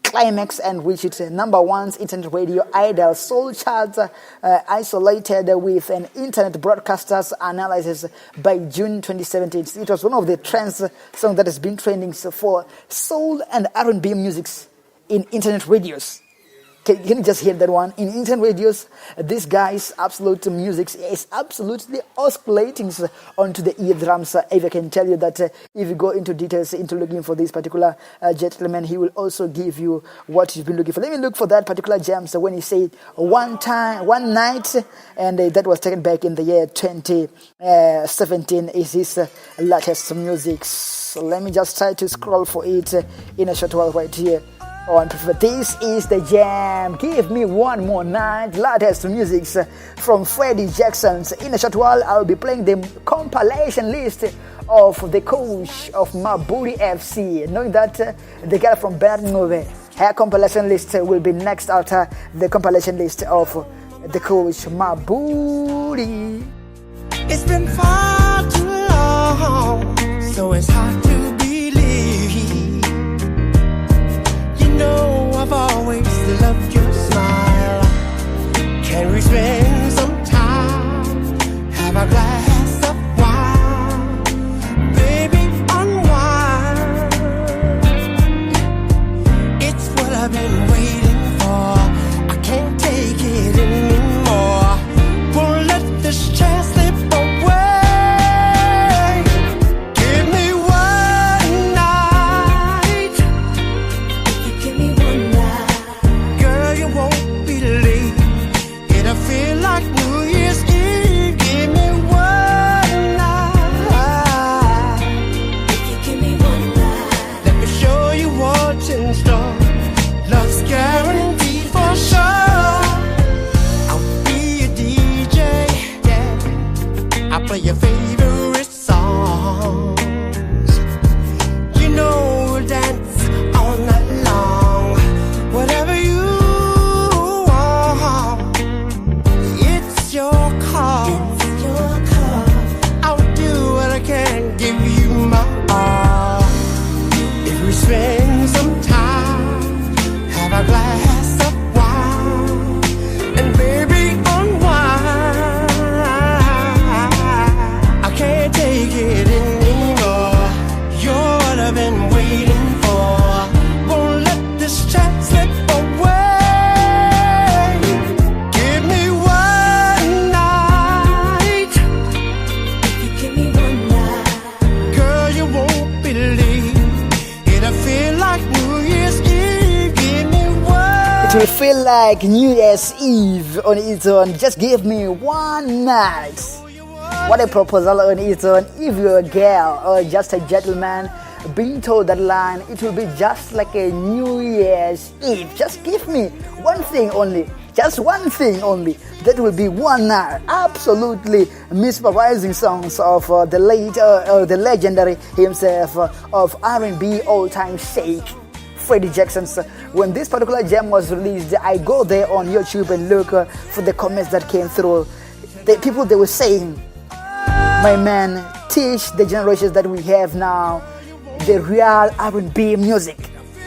Climax and reached number one's internet radio idol soul charts, isolated with an internet broadcaster's analysis by June 2017. It was one of the trends song that has been trending for soul and R&B musics in internet radios. Can you just hear that one? In internet radios, this guy's absolute music is absolutely oscillating onto the eardrums. If I can tell you that if you go into details into looking for this particular gentleman, he will also give you what you've been looking for. Let me look for that particular jam. So when he said one night, and that was taken back in the year 2017, is his latest music. So let me just try to scroll for it in a short while right here. This is the jam. Give me one more night. Latest music from Freddie Jackson's. In a short while, I'll be playing the compilation list of the coach of Maburi FC. Knowing that the guy from Bernove, her compilation list will be next after the compilation list of the coach Maburi. It's been far too long, so it's hard to believe. I've always loved your smile. Can we spend some time? Have a glass of wine, baby, unwind. It's what I've been waiting for. I can't take it anymore. Won't let this chance slip away. It will feel like New Year's Eve on its own. Just give me one night. What a proposal on its own. If you're a girl or just a gentleman being told that line, it will be just like a New Year's Eve. Just give me one thing only. Just one thing only. That will be one night. Absolutely mesmerizing songs of the late, the legendary himself of R&B all-time shake, Freddie Jackson's. When this particular gem was released, I go there on YouTube and look for the comments that came through. The people, they were saying, my man, teach the generations that we have now the real R&B music.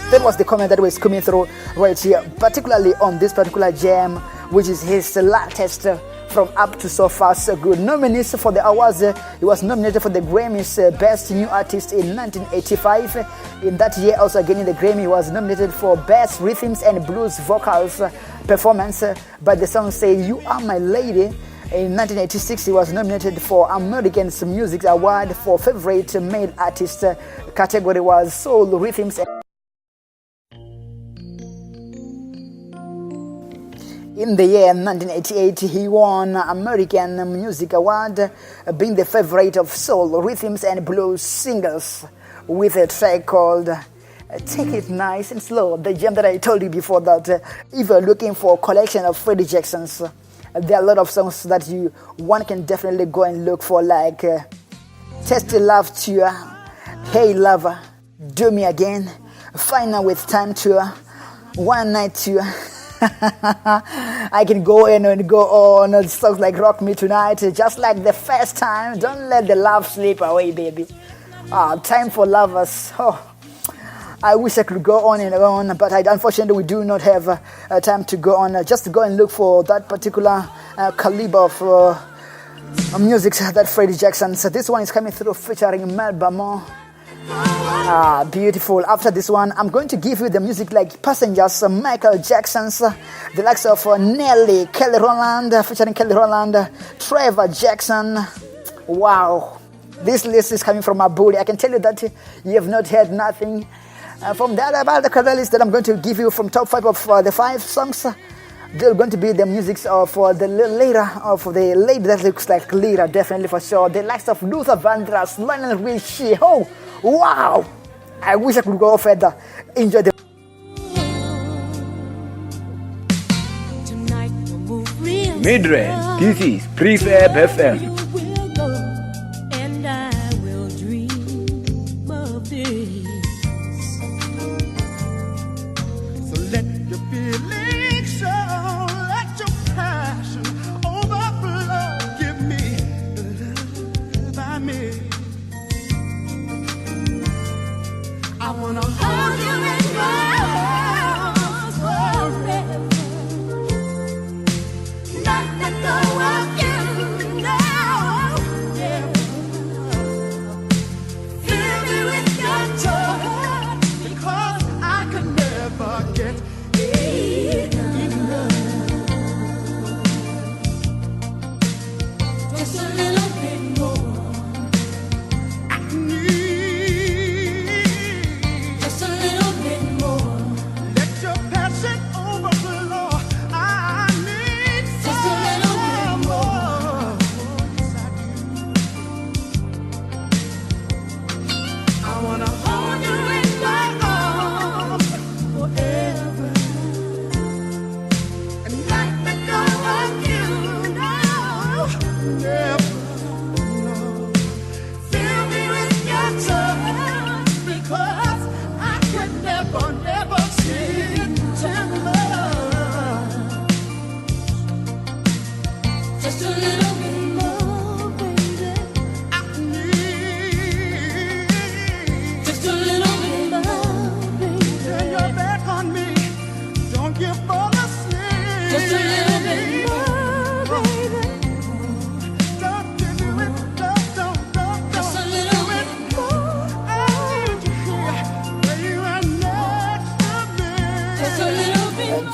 That was the comment that was coming through right here, particularly on this particular jam, which is his latest from Up to So Far So Good. Nominees for the awards, he was nominated for the Grammys Best New Artist in 1985. In that year, also getting the Grammy, he was nominated for Best Rhythms and Blues Vocals Performance by the song Say You Are My Lady. In 1986, he was nominated for American's Music Award for Favorite Male Artist. Category was Soul Rhythms. In the year 1988, he won American Music Award, being the favorite of soul, rhythms, and blues singles with a track called Take It Nice and Slow. The gem that I told you before that if you're looking for a collection of Freddie Jackson's, there are a lot of songs that one can definitely go and look for, like Tasty Love Tour, Hey Lover, Do Me Again, Final With Time Tour, One Night Tour. I can go in and go on songs like Rock Me Tonight, Just Like the First Time, Don't Let the Love Slip Away, Baby. Time for Lovers. I wish I could go on and on, but unfortunately we do not have time to go on. Just to go and look for that particular caliber of music that Freddie Jackson. So this one is coming through featuring Mel Bamon. Beautiful. After this one, I'm going to give you the music like Passengers, Michael Jackson's, the likes of Nelly, Kelly Rowland, featuring Kelly Rowland, Trevor Jackson. Wow. This list is coming from my booty. I can tell you that you have not heard nothing. From the other list that I'm going to give you from top 5 of the 5 songs, they're going to be the music of the lady that looks like Lira, definitely for sure. The likes of Luther Vandross, Lionel Richie. Oh, wow! I wish I could go further. Enjoy the. Midrange, this is Prefab FM.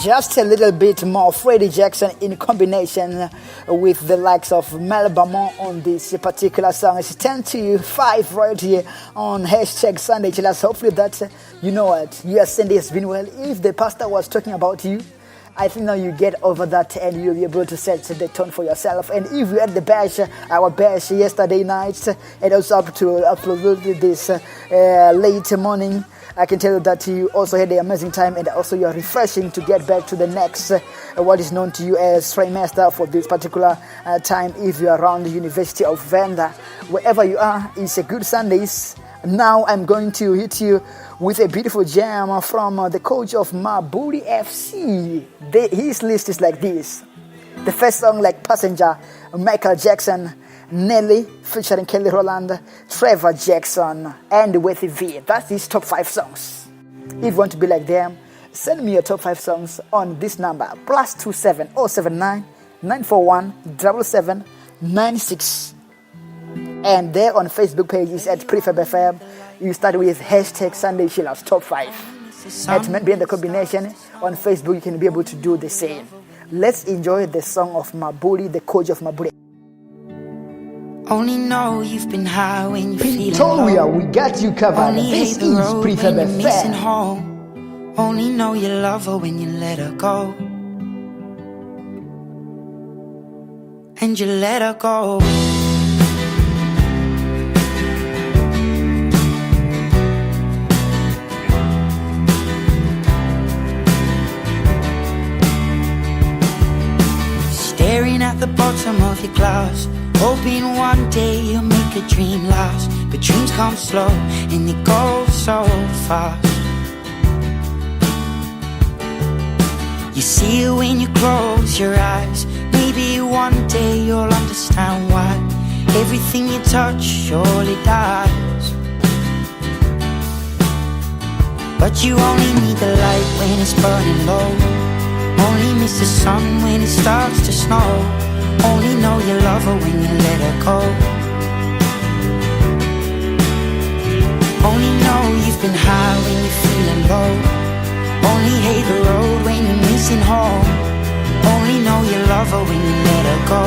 Just a little bit more Freddie Jackson in combination with the likes of Mel Bamon on this particular song. It's 10-5 right here on #Sundaychillas. Hopefully that, you know what, your Sunday has been well. If the pastor was talking about you, I think now you get over that and you'll be able to set the tone for yourself. And if you had the bash, our bash yesterday night, and also up to upload this late morning, I can tell you that you also had an amazing time, and also you are refreshing to get back to the next, what is known to you as trimester for this particular time. If you are around the University of Venda, wherever you are, it's a good Sundays. Now I'm going to hit you with a beautiful jam from the coach of Mabuli FC. His list is like this. The first song like Passenger, Michael Jackson, Nelly featuring Kelly Rowland, Trevor Jackson, and Wethy V. That's his top 5 songs. If you want to be like them, send me your top 5 songs on this number, +27 079 941 7796. And there on Facebook page is at Prefab FM. You start with hashtag Sundaychillas top 5. At Men Being the Combination on Facebook, you can be able to do the same. Let's enjoy the song of Mabuli, the coach of Mabuli. Only know you've been high when you're feeling Victoria, low. we got you covered. Only This hate is the road Prefab when you're missing FM. home. Only know you love her when you let her go. And you let her go. Staring at the bottom of your glass, hoping one day you'll make a dream last. But dreams come slow and they go so fast. You see it when you close your eyes. Maybe one day you'll understand why everything you touch surely dies. But you only need the light when it's burning low. Only miss the sun when it starts to snow. Only know you love her when you let her go. Only know you've been high when you're feeling low. Only hate the road when you're missing home. Only know you love her when you let her go.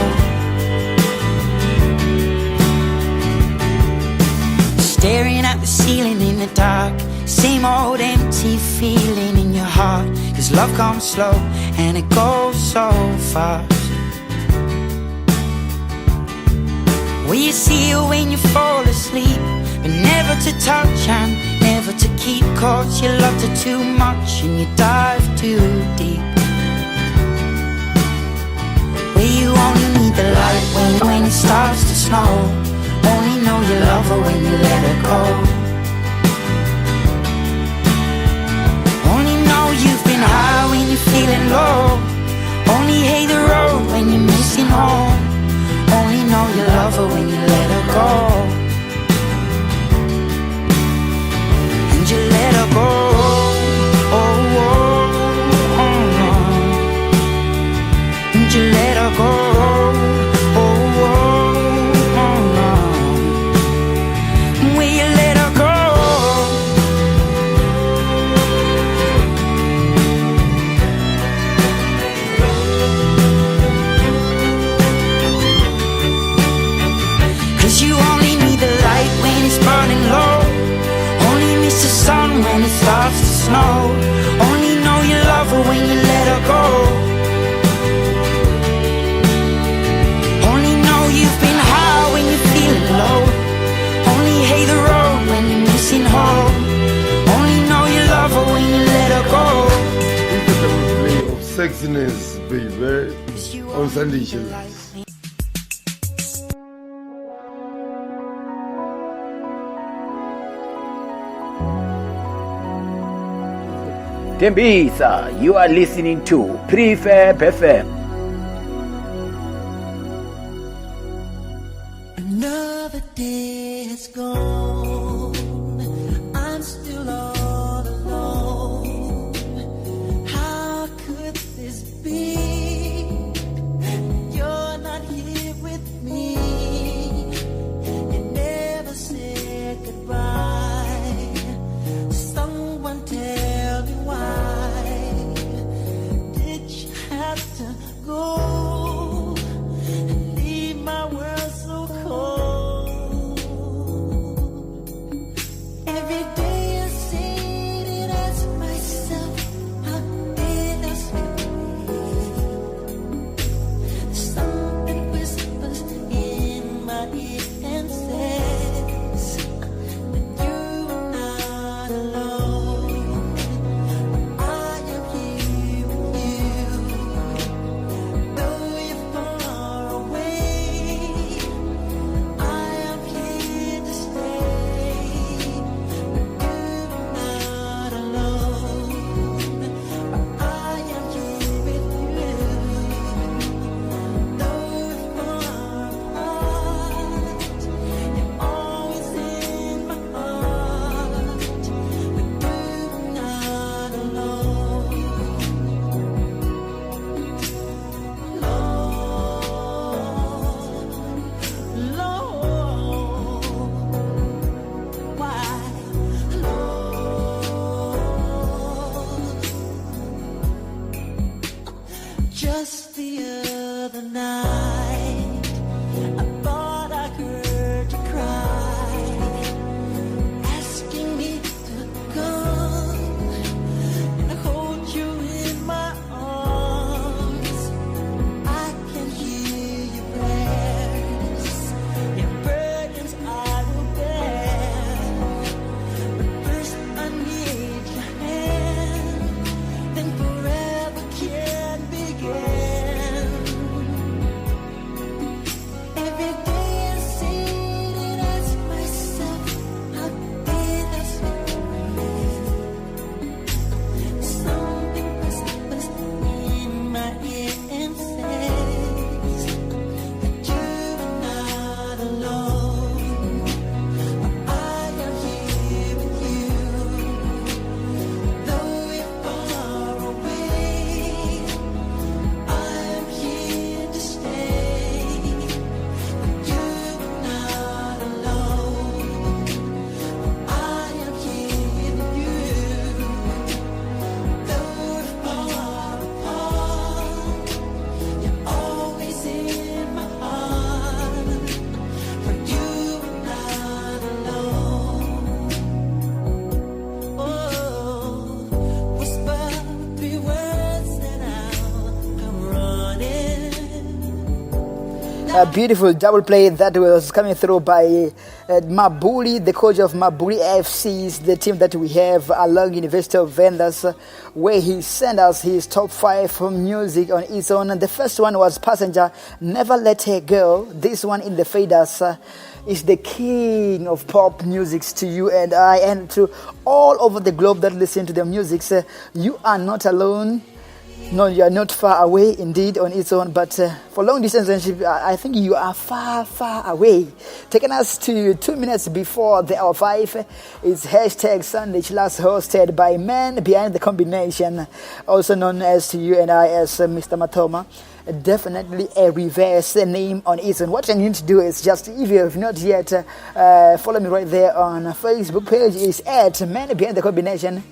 Staring at the ceiling in the dark, same old empty feeling in your heart. 'Cause love comes slow and it goes so fast. Will you see her when you fall asleep, but never to touch and never to keep? 'Cause you loved her too much and you dive too deep. Where you only need the light when it starts to snow. Only know you love her when you let her go. Only know you've been high when you're feeling low. Only hate the road when you're missing home. Only know you love her when you let her go. And you let her go. Oh, oh, oh, oh. And you let her go. Oh, oh, oh, oh. Will you let her go? You only need the light when it's burning low. Only miss the sun when it starts to snow. Only know you love her when you let her go. Only know you've been high when you're feeling low. Only hate the road when you're missing home. Only know you love her when you let her go. Play of sexiness, baby, on Sundaychillas. Tembisa, you are listening to Prefab FM. Another day has gone. I'm still all alone. How could this be? You're not here with me. You never said goodbye. Someone tell me why did you have to A beautiful double play that was coming through by Mabuli, the coach of Mabuli FC's, the team that we have along University of Vendors, where he sent us his top 5 from music on its own. And the first one was Passenger, Never Let Her Go. This one in the faders is the king of pop musics to you and I, and to all over the globe that listen to the music. You are not alone. No, you are not far away indeed on its own, but for long distance relationship, I think you are far, far away. Taking us to 2 minutes before the hour 5 is hashtag Sundaychillas, hosted by Man Behind the Combination, also known as to you and I as Mr. Matoma. Definitely a reverse name on its own. What you need to do is just, if you have not yet, follow me right there on Facebook page, is at Man Behind the Combination.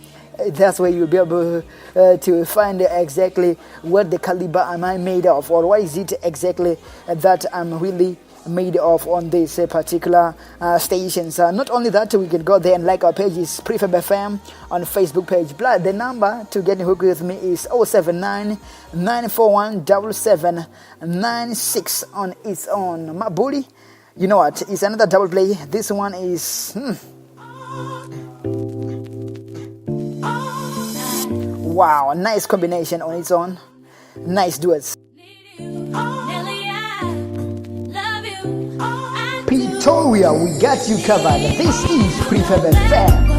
That's where you'll be able to find exactly what the caliber am I made of, or what is it exactly that I'm really made of on this particular stations. Not only that, we can go there and like our pages, Prefab FM on Facebook page. But the number to get in hook with me is 079 941 7796 on its own. Mabuli, you know what? It's another double play. This one is wow, nice combination on its own. Nice duets. Pretoria, we got you covered. This is Prefab FM.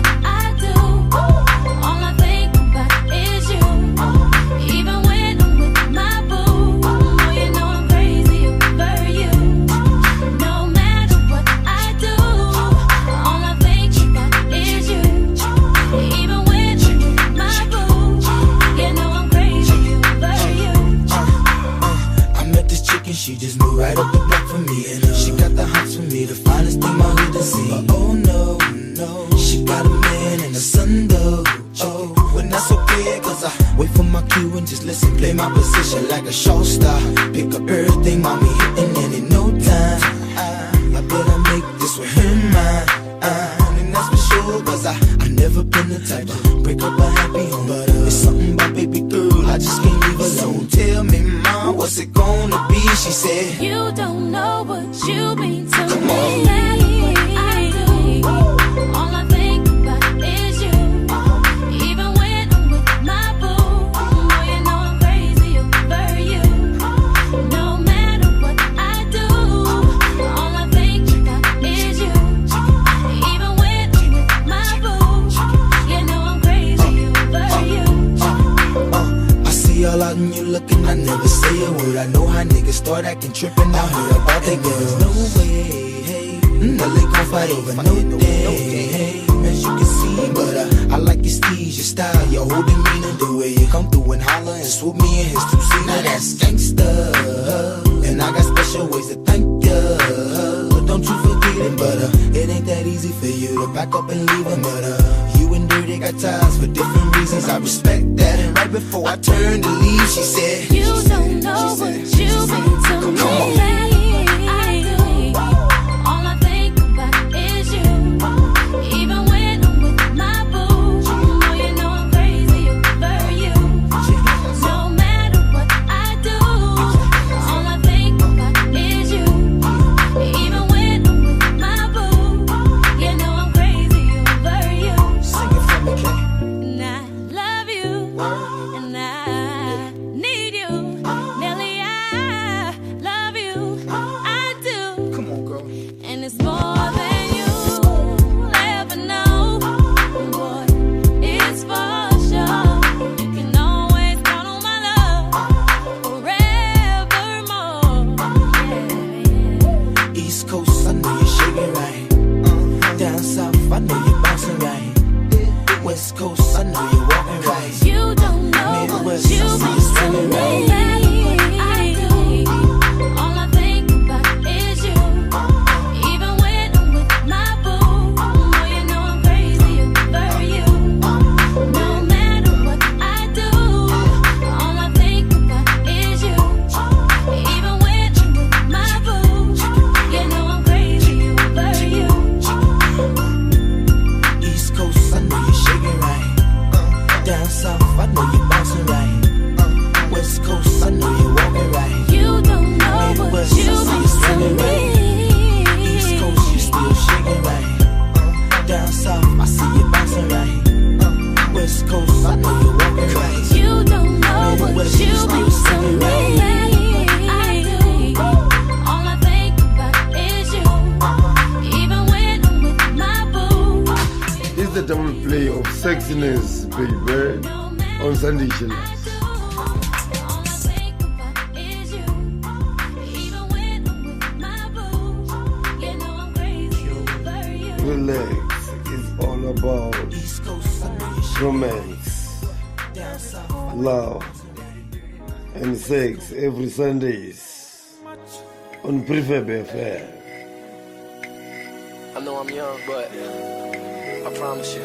She just moved right up the block for me, and she got the hots for me, the finest thing my hood has seen. But oh no, no, she got a man and a son though. Oh, when that's okay, cause I wait for my cue and just listen, play my position like a show star. Pick up everything, mommy hitting, and in no time I better make this with her mine. And that's for sure, cause I never been the type to break up a happy home. But it's something about baby girl, I just can't leave alone. Tell me, mom, what's it gonna be? She said, you don't know what you mean to come me. on. I do. All I think about is you. Even when I'm with my boo, boy, you know I'm crazy over you. No matter what I do, all I think about is you. Even when I'm with my boo, you know I'm crazy over you. I see all out and you looking, I never say a word. I know how niggas start acting trippin'. I heard about that girls. No way, hey, no they gon' fight over no day, hey, as you can see. But I like your steez, your style, your whole demeanor, the way you come through and holler and swoop me in his two-seater. Now that's gangsta, and I got special ways to thank ya. Don't you forget it, but it ain't that easy for you to back up and leave him. But you and Dirty got ties for different reasons. I respect that. And right before I turned to leave, she said, you don't know what you mean to me. Come on. I do. All I think about is you. Even when I'm with my boo, boy, you know I'm crazy over you. No matter what I do, all I think about is you. Even when I'm with my boo, you know I'm crazy over you. Sing it for me, Kay. And I love you, and I need you. Nelly, I love you. the double play of sexiness, baby, on Sundaychillas. Relax, it's all about romance, love, and sex every Sundays on Prefab FM. I know I'm young, but I promise you,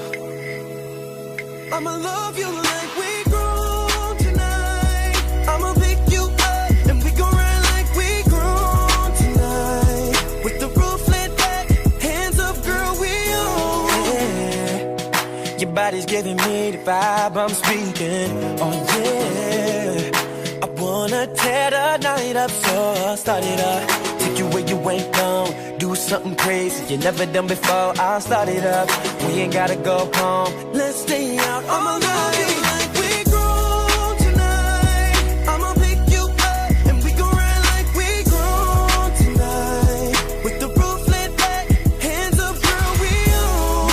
I'ma love you like we grown tonight. I'ma pick you up and we gon' ride like we grown tonight. With the roof lit back, hands up, girl, we on. Yeah. Your body's giving me the vibe I'm speaking. Oh yeah. I wanna tear the night up, so I'll start it up. Take you where you ain't gone. Do something crazy you never done before. I'll start it up. We ain't gotta go home. Let's stay out. I'ma love you like we grown tonight. I'ma pick you up and we gon' ride like we grown tonight. With the roof lit back, hands up, girl, we on.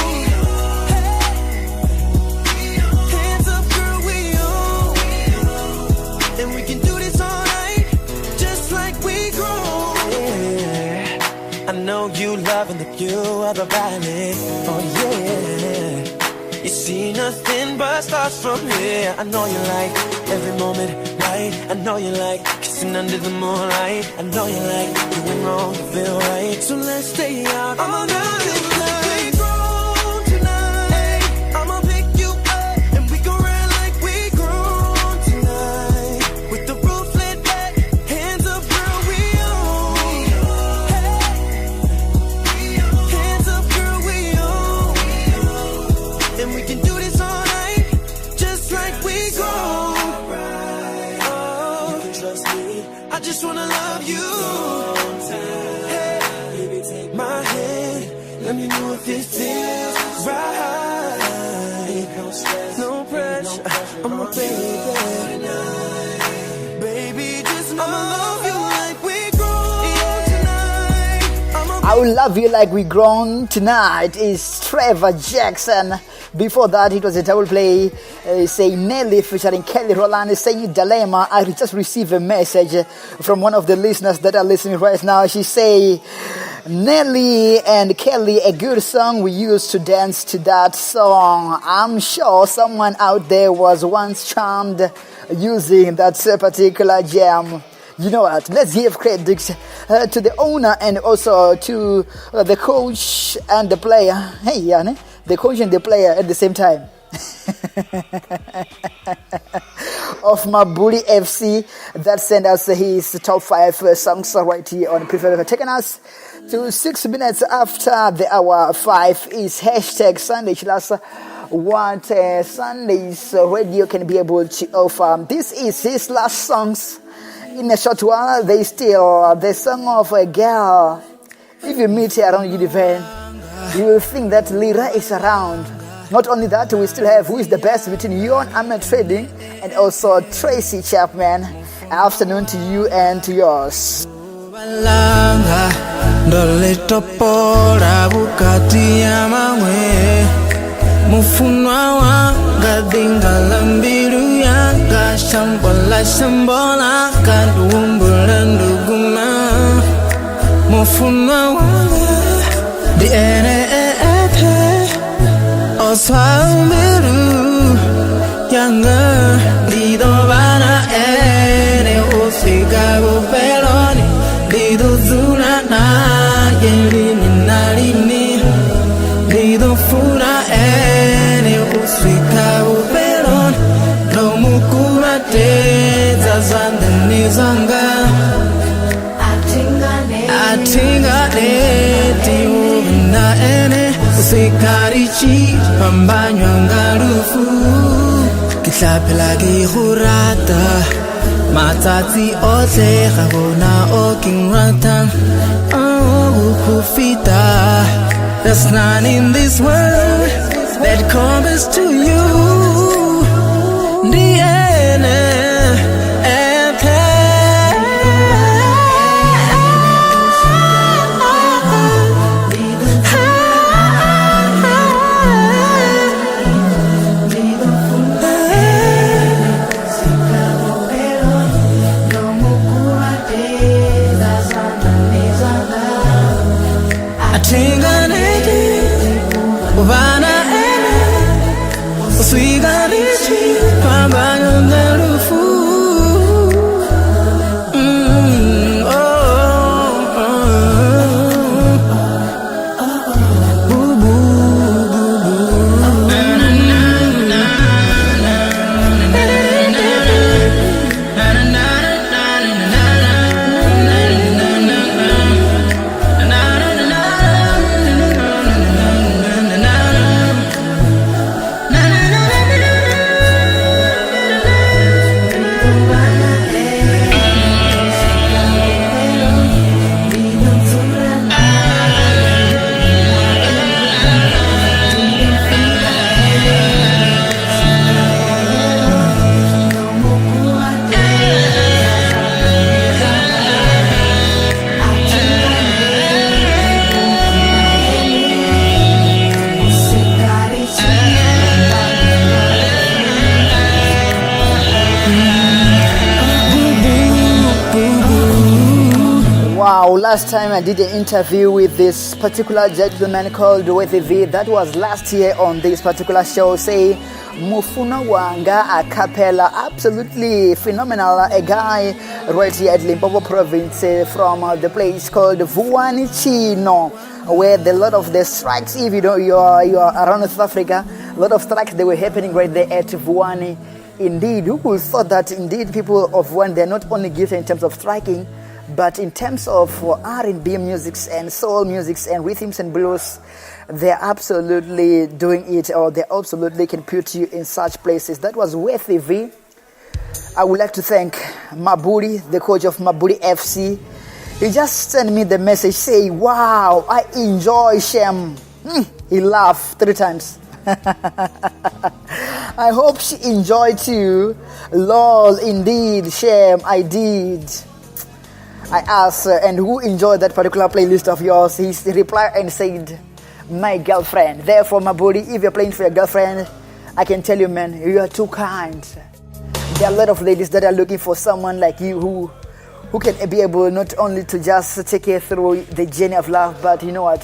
Hey. Hands up, girl, we on. And we can do this all night, just like we grown. Yeah. I know you loving the view of the valley. Oh yeah. You see nothing but stars from here. I know you like every moment, right? I know you like kissing under the moonlight. I know you like doing wrong, you feel right. So let's stay out. I'ma love you like we grown tonight. I'ma pick you up and we gon' ride like we grown tonight. With the roof lit back, hands up, girl, we on. Hey. Hands up, girl, we on. And we can do this all night, just like we grown. Oh, Trust me. I just wanna love you. Hey, my hand, let me know if it feels right. No stress, No pressure, I'm a baby. Baby, just know I'ma love you like we grown tonight. I Will Love You Like We Grown Tonight is Trevor Jackson. Before that, it was a double play, saying Nelly featuring Kelly Rowland, saying Dilemma. I just received a message from one of the listeners that are listening right now. She say, Nelly and Kelly, a good song we used to dance to that song. I'm sure someone out there was once charmed using that particular jam. You know what? Let's give credit to the owner and also to the coach and the player. Hey, Yanni. The coach and the player at the same time. Of Mabuli FC that sent us his top 5 songs right here on Prefer. Taking us to 6 minutes after the hour 5 is hashtag Sundaychillas. What Sunday's radio can be able to offer. This is his last songs. In a short while, they still the song of a girl. If you meet her around Univan, you will think that Lira is around. Not only that, we still have who is the best between Joan, Armatrading, and also Tracy Chapman. Afternoon to you and to yours. Mufunwa wanga dingala mbiru yanga shambola shambola kadumbula nduguma Mufunwa wanga di ene epe oswa mbiru yanga lido bana ene osika gopeloni lido zuna na yelini nalini lido funa ene usika uperon no mukuma te zazande nizanga atinga eti na ene usikarichi pambanywa ngarufu kitlapela ke hurata matsatsi otle ga bona o kingrata oh kufita. There's none in this world that compares to you. Sweet Last time I did an interview with this particular gentleman called Wethy V. That was last year on this particular show. Say Mufuna Wanga a cappella, absolutely phenomenal. A guy right here at Limpopo province from the place called Vuani Chino, where a lot of the strikes, if you are around South Africa, a lot of strikes they were happening right there at Vuani. Indeed, who would thought that indeed people of Vuani, they're not only gifted in terms of striking, but in terms of R&B musics and soul musics and rhythms and blues, they're absolutely doing it, or they absolutely can put you in such places. That was Wethy V. I would like to thank Mabudi, the coach of Mabudi FC. He just sent me the message, say, wow, I enjoy Shem. He laughed 3 times. I hope she enjoyed too. Lol, indeed, Shem, I did. I asked, and who enjoyed that particular playlist of yours? He replied and said, my girlfriend. Therefore, my buddy, if you're playing for your girlfriend, I can tell you, man, you are too kind. There are a lot of ladies that are looking for someone like you who can be able not only to just take her through the journey of love, but you know what?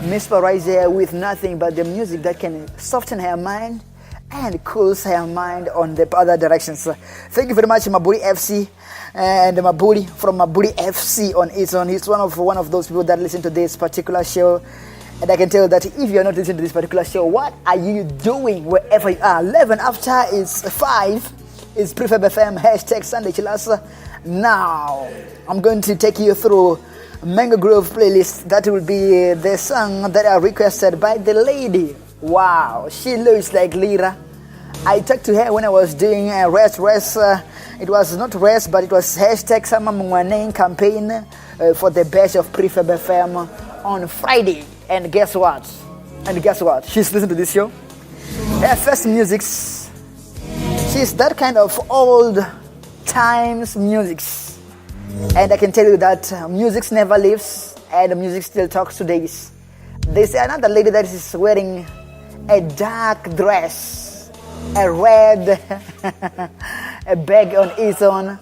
Mesmerize her with nothing but the music that can soften her mind and cools her mind on the other directions. Thank you very much, Mabudi FC. And Mabudi from Mabudi FC on its own. He's one of those people that listen to this particular show. And I can tell you that if you're not listening to this particular show, what are you doing wherever you are? 11 after is 5 is Prefab FM, #Sundaychillas. Now, I'm going to take you through Mango Grove playlist. That will be the song that are requested by the lady. Wow, she looks like Lira. I talked to her when I was doing a rest. It was not rest, but it was #Samamwaneng campaign for the batch of Prefab FM on Friday. And guess what? She's listening to this show. Her first music, she's that kind of old times music. And I can tell you that music never leaves and music still talks today. There's another lady that is wearing a dark dress, a red a bag on its own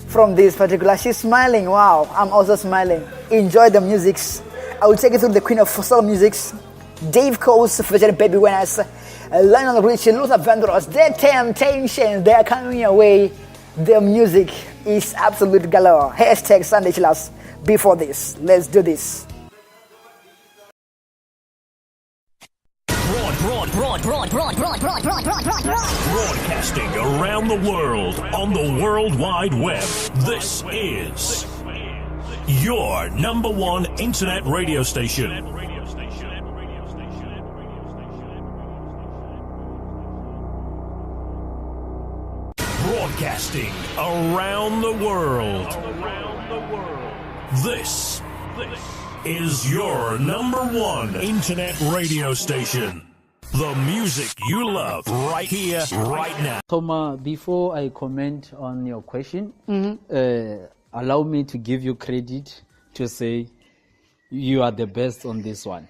from this particular. She's smiling. Wow, I'm also smiling. Enjoy the musics. I will take you through the queen of soul musics, Dave Cole's featuring Baby Winners, Lionel Richie, Luther Vandross. Their temptations, they are coming your way. Their music is absolute galore. #Sundaychillas. Before this, let's do this. Broadcasting around the world on the World Wide Web. This is your #1 internet radio station. Broadcasting around the world. This is your #1 internet radio station. The music you love right here, right now. Toma, before I comment on your question, allow me to give you credit to say you are the best on this one.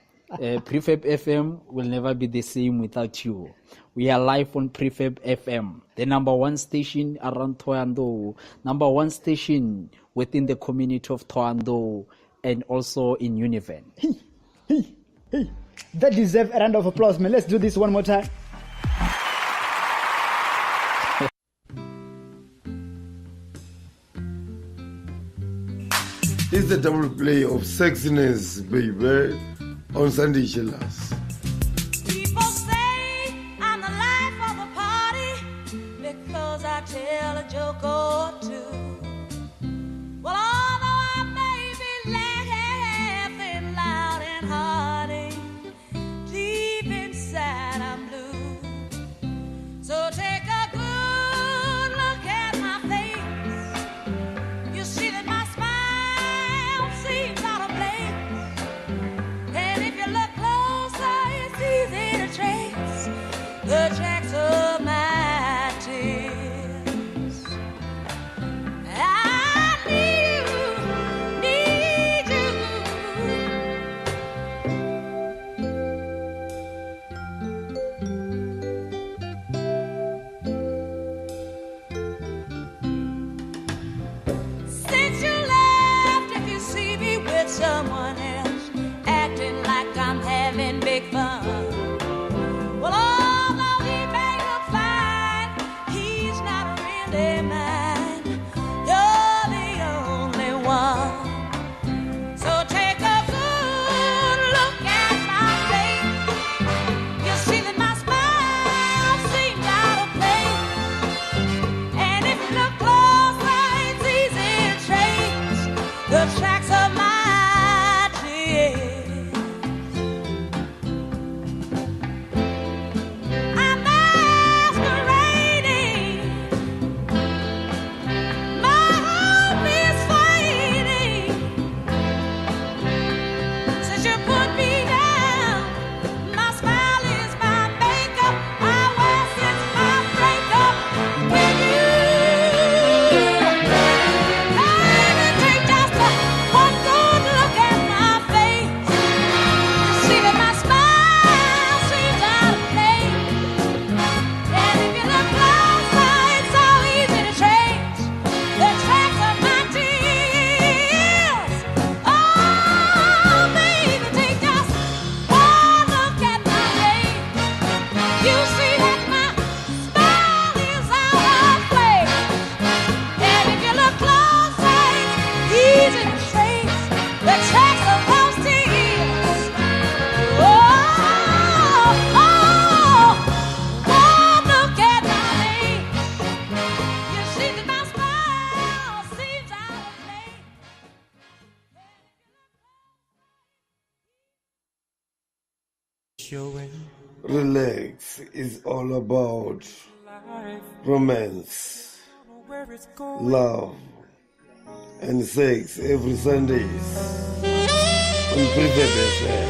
Prefab FM will never be the same without you. We are live on Prefab FM, the #1 station around Thohoyandou, #1 station within the community of Thohoyandou, and also in Univen. Hey. That deserves a round of applause, man. Let's do this one more time. the double play of sexiness, baby, on Sundaychillas. People say I'm the life of the party because I tell a joke or two. Well, although I may be laughing loud and hearty, deep inside I'm blue. So take a good look at my face. You see that my smile seems out of place. And if you look closer, it's easy to trace the tracks of my tears. I need you. Since you left, if you see me with someone else, acting like I'm having big fun. Well, although he may look fine, he's not really mine. You're the only one. So take a good look at my face. You see that my smile seems out of place. And if you look closer, it's easy to trace the tracks of my tears. I'm masquerading. My hope is fading. Since you put me down, my smile is my makeup. I wear since my breakup with you. Baby, take just one good look at my face. You see that my smile seems out of place. And if you look closer, it's so easy to trace the tracks of my tears. Oh, baby, take just one look at my face. You see that my smile is out of place. And if you look closer, it's easy to trace the tracks of those tears. Oh, one look at my face. You see that my smile seems out of place. Relax is all about romance, love, and sex every Sundays on Prefab FM.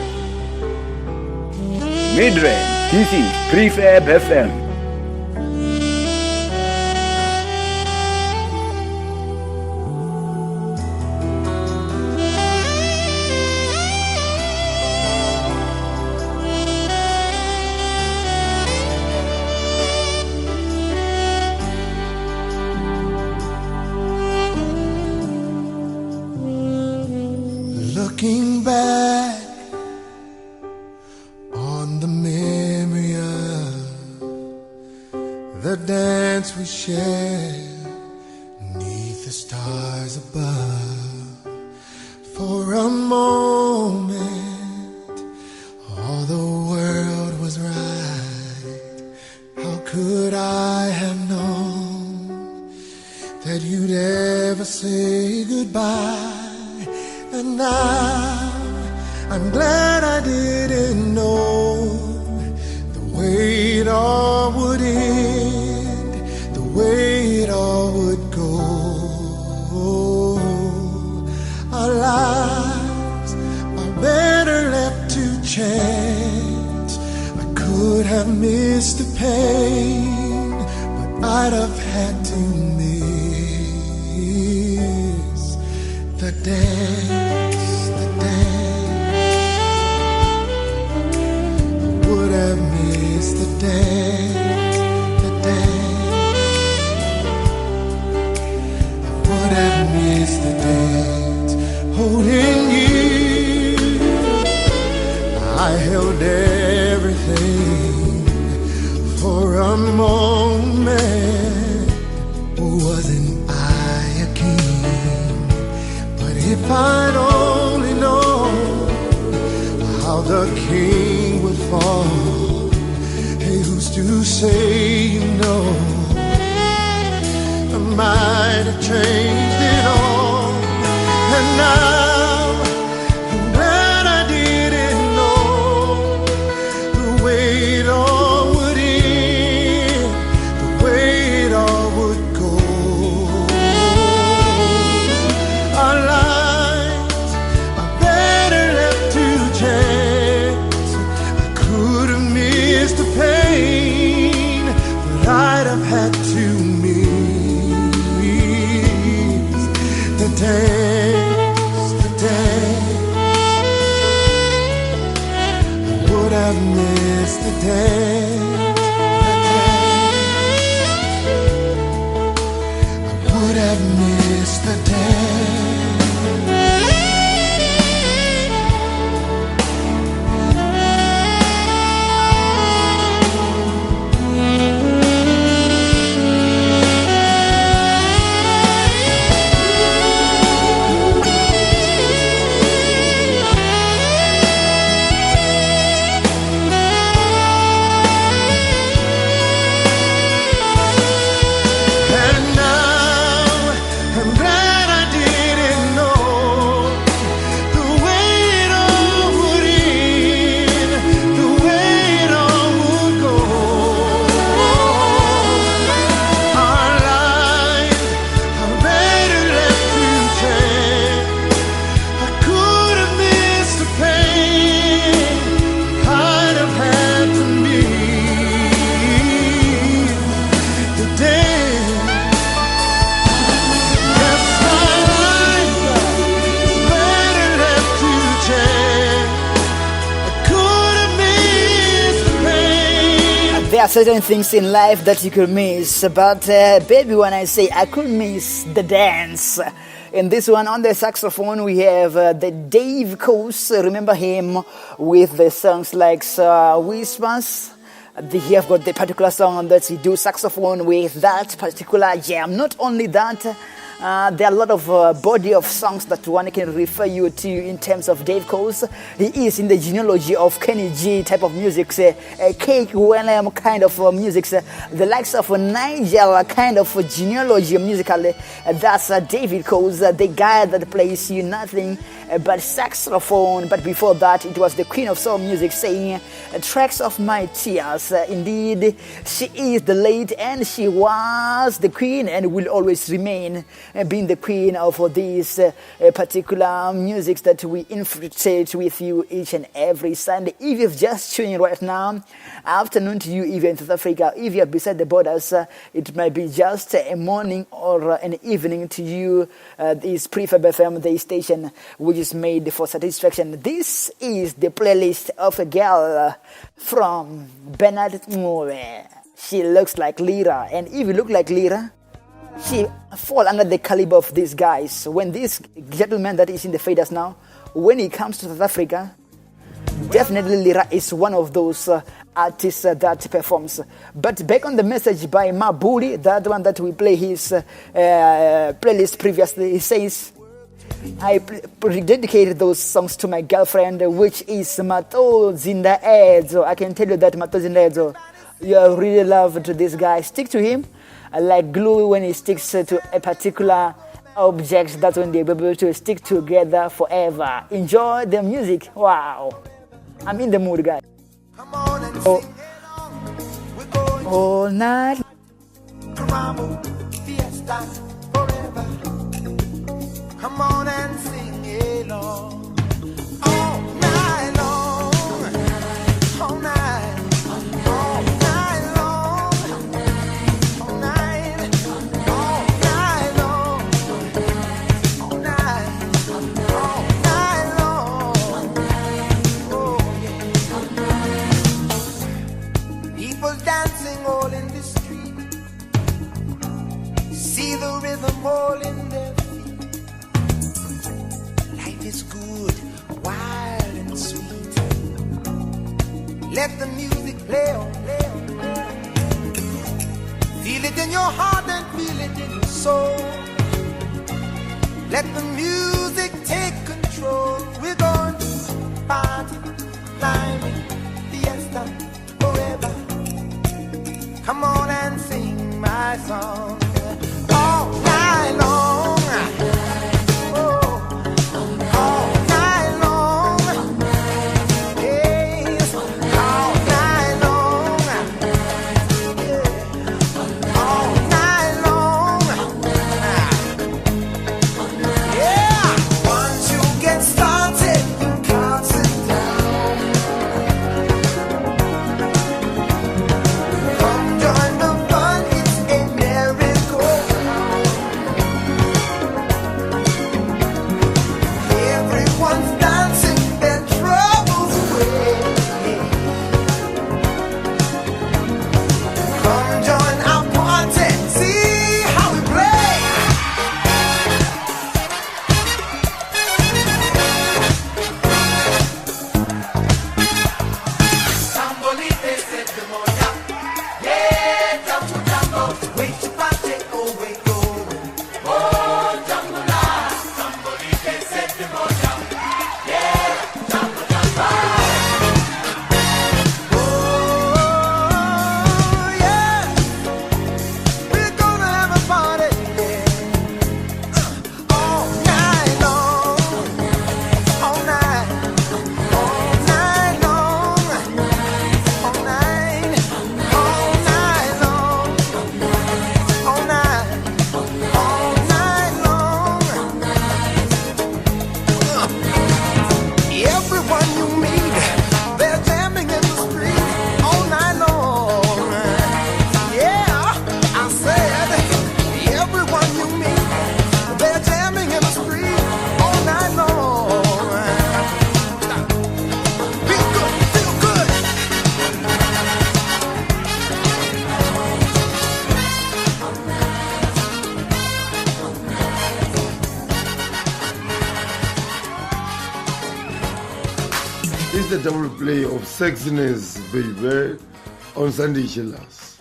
Midrange, this is Prefab FM. Looking back on the memory of the dance we shared neath the stars above. For a moment, all the world was right. How could I have known that you'd ever say goodbye? And now I'm glad I didn't know the way it all would end, the way it all would go. Our lives are better left to chance. I could have missed the pain, but I'd have had to miss the dance, the dance. Would have missed the dance, the dance. Would have missed the dance, holding you. I held everything for a moment. Wasn't I a king? But if I'd used to say, you know, I might have changed it all. And now I'm glad I didn't know the way it all would end, the way it all would go. Our lives are better left to chance. I could have missed the pain, but I'd have had to miss the dance, the dance. I would have missed the dance, the dance. I would have missed the dance. And now I'm glad I didn't know the way it all would end, the way it all would go. Our lives are better left to chance. I could have missed the pain, I'd have had to miss the day. Yes, our lives are better left to chance. I could have missed the pain. There are certain things in life that you could miss, but baby, when I say I could miss the dance. In this one, on the saxophone, we have the Dave Coase. Remember him with the songs like Whispers. He have got the particular song that he do saxophone with that particular jam. Not only that, there are a lot of body of songs that one can refer you to in terms of Dave Coase. He is in the genealogy of Kenny G type of music, Cake William kind of music, the likes of Nigel kind of genealogy musically. That's David Coase, the guy that plays you nothing but saxophone. But before that, it was the queen of soul music saying, tracks of my tears. Indeed, she is the late and she was the queen and will always remain being the queen of these particular musics that we infiltrate with you each and every Sunday. If you've just tuned in right now, afternoon to you, even in South Africa. If you're beside the borders, it might be just a morning or an evening to you. This Prefab FM, the station which is made for satisfaction. This is the playlist of a girl from Bernard Moore. She looks like Lyra, and if you look like Lyra, she fall under the caliber of these guys. When this gentleman that is in the faders now, when he comes to South Africa, definitely Lyra is one of those artists that performs. But back on the message by Mabuli, that one that we play his playlist previously, he says, I dedicated those songs to my girlfriend, which is Mato Zinda Edzo. I can tell you that Mato Zinda Edzo, you are really loved to this guy. Stick to him like glue when he sticks to a particular object. That's when they're able to stick together forever. Enjoy the music. Wow. I'm in the mood, guys. All night. Come on and sing along. All night long. All night. All night long. All night. All night long. All night. All night long. Oh, yeah. People dancing all in the street. See the rhythm all in their feet. It's good, wild and sweet. Let the music play on, play on, play on. Feel it in your heart and feel it in your soul. Let the music take control. We're going to party, climbing, fiesta, forever. Come on and sing my song all night long. The double play of sexiness, baby, on Sundaychillas.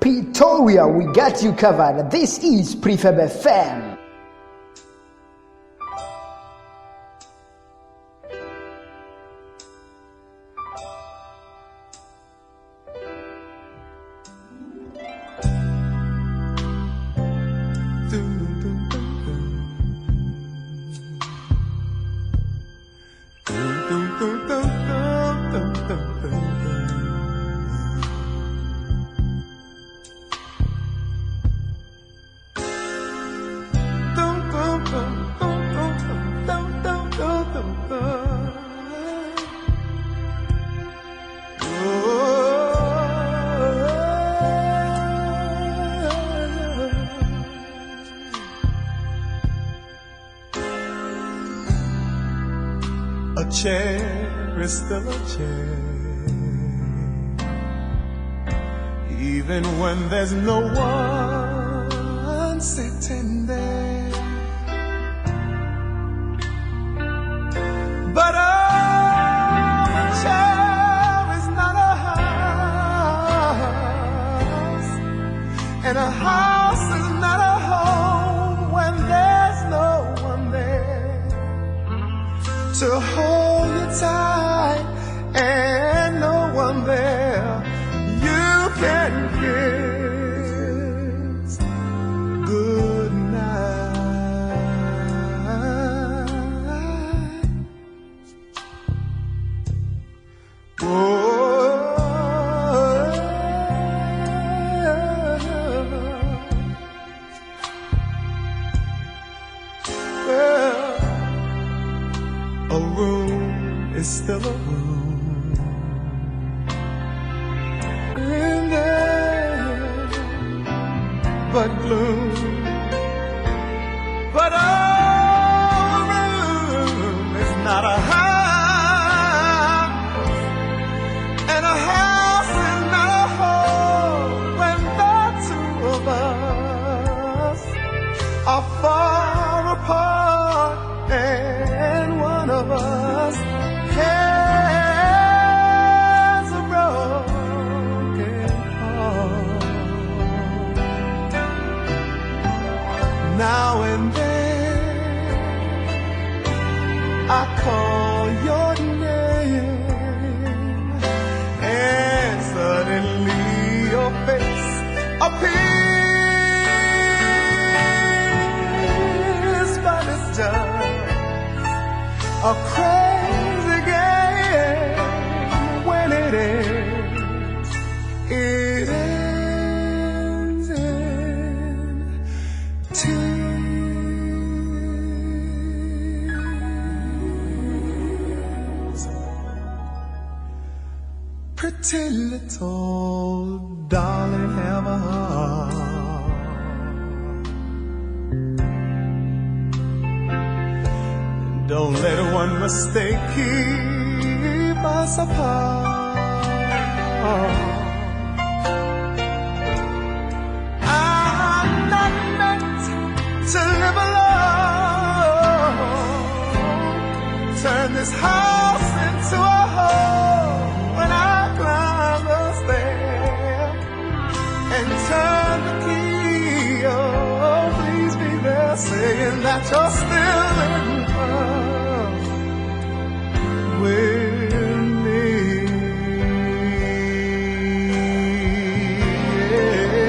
Pretoria, we got you covered. This is Prefab FM. A chair is still a chair, even when there's no one sitting there. But a chair is not a house, and a house is not a home when there's no one there to hold you tight, and no one there you can kiss good night. A room is still a room, in there but gloom. But a room is not a house, and a house is not a home when the two of us are far apart, and one of us has a broken heart. now and then I call your name, and suddenly your face appears, but it's just a crazy game. When it ends, it ends in tears. Pretty little darling, have a heart. Don't let one mistake keep us apart. I'm not meant to live alone. Turn this house into a home when I climb the stairs and turn the key. Oh, please be there, saying that you're still in love with me.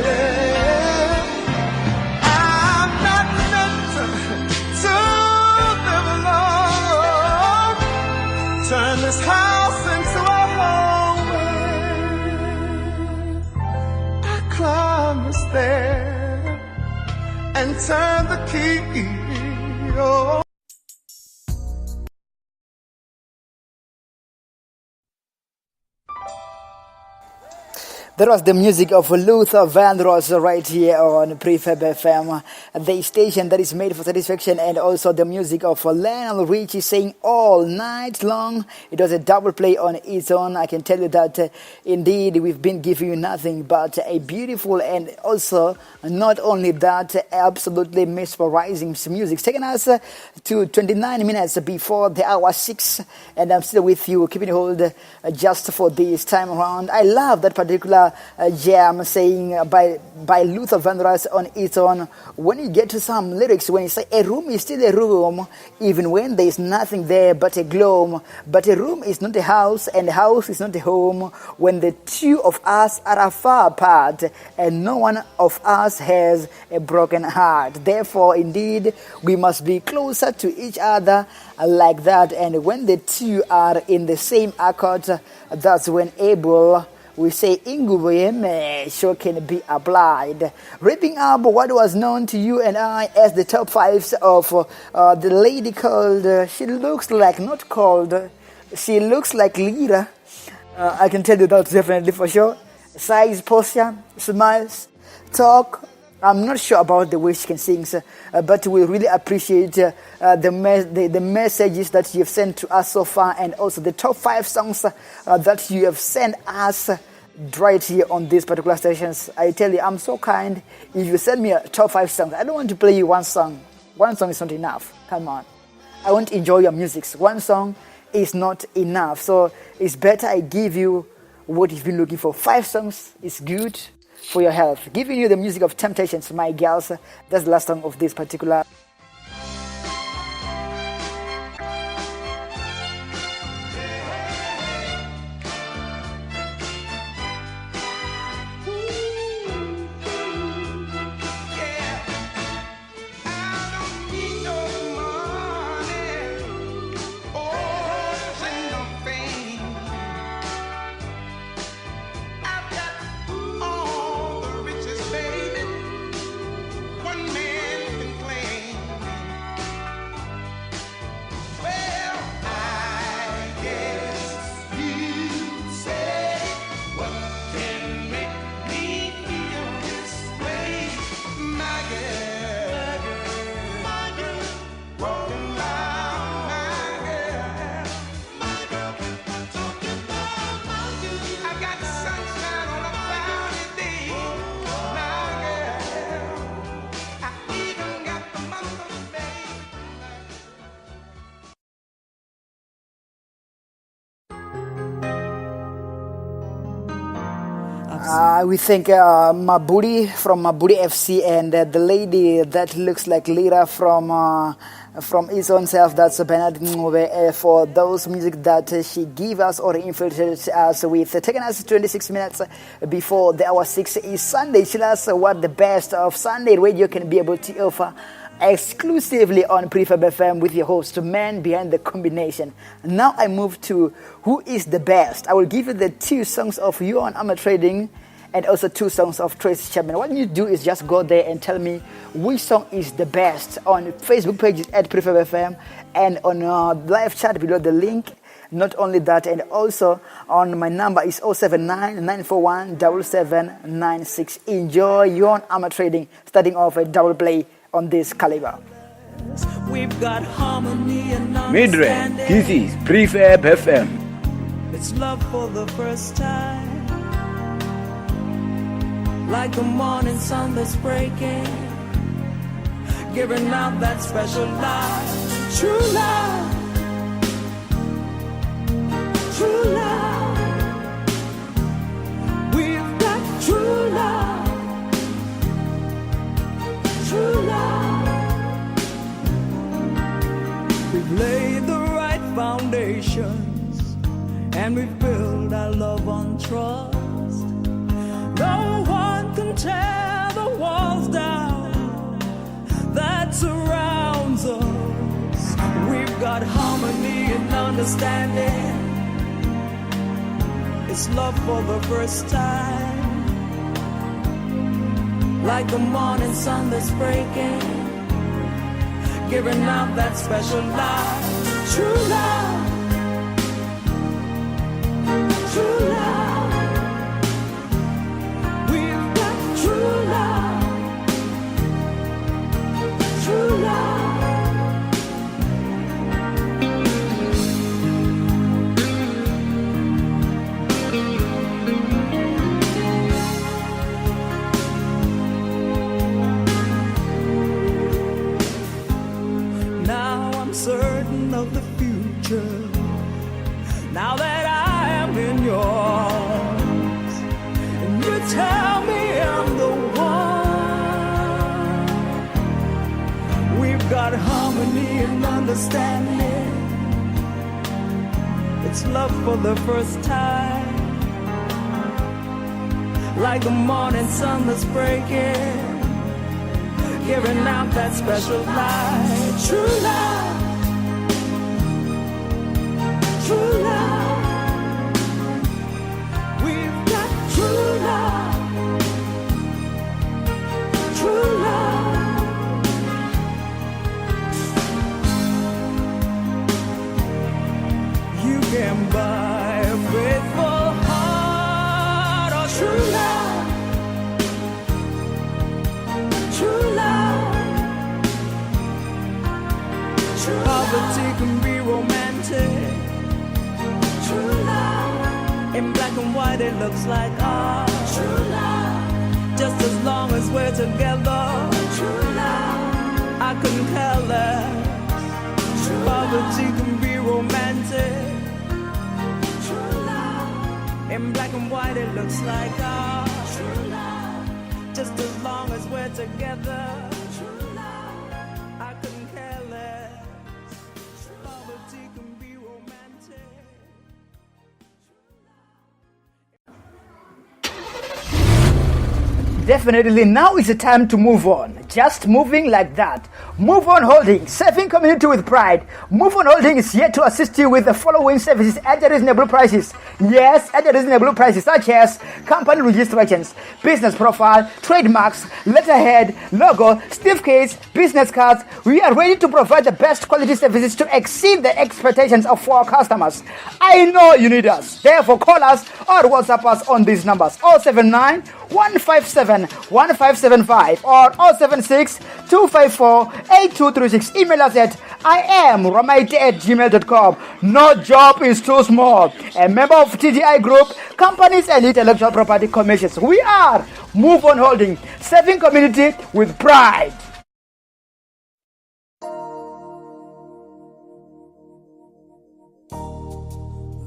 Yeah. I'm not meant to live alone. Turn this house into a home when I climb the stairs and turn the key. Oh. That was the music of Luther Vandross right here on Prefab FM, the station that is made for satisfaction, and also the music of Lionel Richie saying All Night Long. It was a double play on its own. I can tell you that indeed we've been giving you nothing but a beautiful, and also not only that, absolutely mesmerizing music. It's taken us to 29 minutes before the hour 6, and I'm still with you, keeping hold just for this time around. I love that particular jam saying by Luther Vandross on its own. When you get to some lyrics, when you say a room is still a room, even when there is nothing there but a gloom. But a room is not a house, and a house is not a home when the two of us are far apart and no one of us has a broken heart. Therefore, indeed, we must be closer to each other like that. And when the two are in the same accord, that's when able we say Ingubeme sure can be applied. Wrapping up what was known to you and I as the top 5s of the lady called, she looks like, not called, she looks like Lira. I can tell you that definitely for sure. Size, posture, smiles, talk. I'm not sure about the way she can sing, but we really appreciate the messages that you have sent to us so far, and also the top 5 songs that you have sent us right here on these particular stations. I tell you, I'm so kind. If you send me a top 5 songs, I don't want to play you one song. One song is not enough. Come on. I want to enjoy your music. One song is not enough. So it's better I give you what you've been looking for. 5 songs is good for your health. Giving you the music of Temptations, my girls. That's the last song of this particular. All the riches, baby, one man can claim. We thank Mabudi from Mabudi FC and the lady that looks like Lira from his own self, that's Bernard Ngube, for those music that she gave us or infiltrated us with. Taking us 26 minutes before the hour 6 is Sundaychillas, what the best of Sunday radio can be able to offer exclusively on Prefab FM with your host, man behind the combination. Now I move to who is the best. I will give you the 2 songs of Joan Armatrading and also 2 songs of Tracy Chapman. What you do is just go there and tell me which song is the best on Facebook pages at Prefab FM and on live chat below the link. Not only that, and also on my number is 079-941-7796. Enjoy Joan Armatrading, starting off a double play on this caliber. We've got harmony and Midrange, this is Prefab FM. It's love for the first time, like the morning sun that's breaking, giving out that special light. True love, true love. We've got true love, true love. We've laid the right foundations and we've built our love on trust. No one can tear the walls down that surrounds us. We've got harmony and understanding. It's love for the first time, like the morning sun that's breaking, giving out that special light. True love, true love. True love. Now I'm certain of the future, now that I am in yours, and you tell me I'm the one. We've got harmony and understanding. It's love for the first time, like the morning sun that's breaking, giving out that special light. True love, true love. We've got true love, true love. You can buy a faithful heart or true love, true love. True poverty can be romantic. True love. In black and white it looks like art. True love. Just as long as we're together. True love. I couldn't care less. True poverty can be romantic. In black and white it looks like art. True love. Just as long as we're together. True love. I couldn't care less. Poverty can be romantic. Definitely now is the time to move on. Just moving like that. Move On Holding, serving community with pride. Move On Holding is here to assist you with the following services at reasonable prices. Yes, at reasonable prices, such as company registrations, business profile, trademarks, letterhead, logo, certificates, business cards. We are ready to provide the best quality services to exceed the expectations of our customers. I know you need us. Therefore, call us or WhatsApp us on these numbers: 079 157 1575 or 076 254 8236. Email us at iamramaite@gmail.com. No job is too small. A member of TDI Group, Companies and Intellectual Property Commissions. We are Move On Holding, serving community with pride.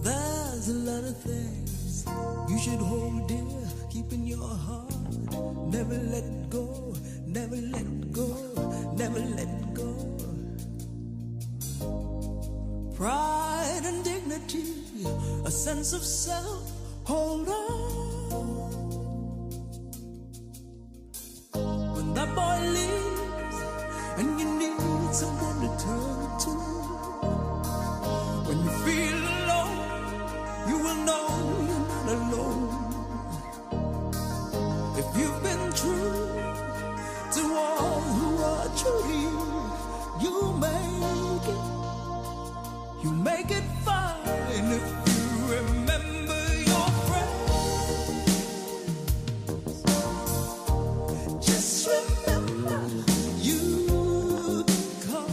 There's a lot of things you should hold dear, keep in never let go, never let go, never let go. Pride and dignity, a sense of self, hold on. When that boy leaves and you need someone to turn to, when you feel alone, you will know you're not alone. If you've been true to all who are true to you, you make it fine if you remember your friends. Just remember you can call.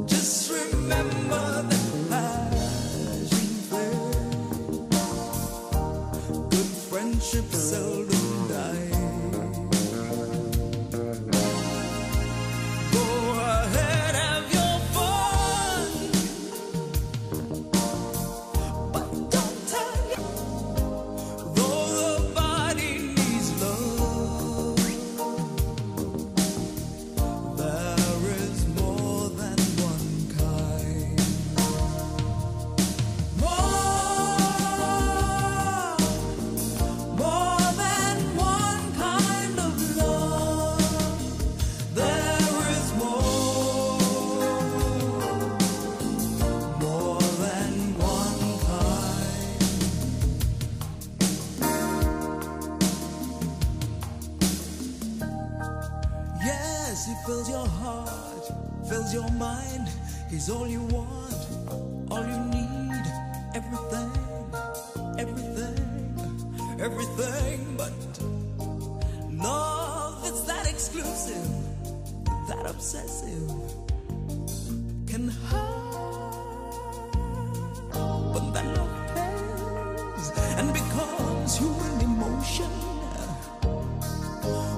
Just remember that passion fades. Good friendship seldom dies. Go ahead, have your fun, but don't tell you. Though the body needs love, there is more than one kind. More than one kind of love. There is more than one kind. Yes, he fills your heart, fills your mind. He's all you want, all you need. Everything, everything, everything. But love that's that exclusive, that obsessive, can hurt, but that love pays and becomes human emotion.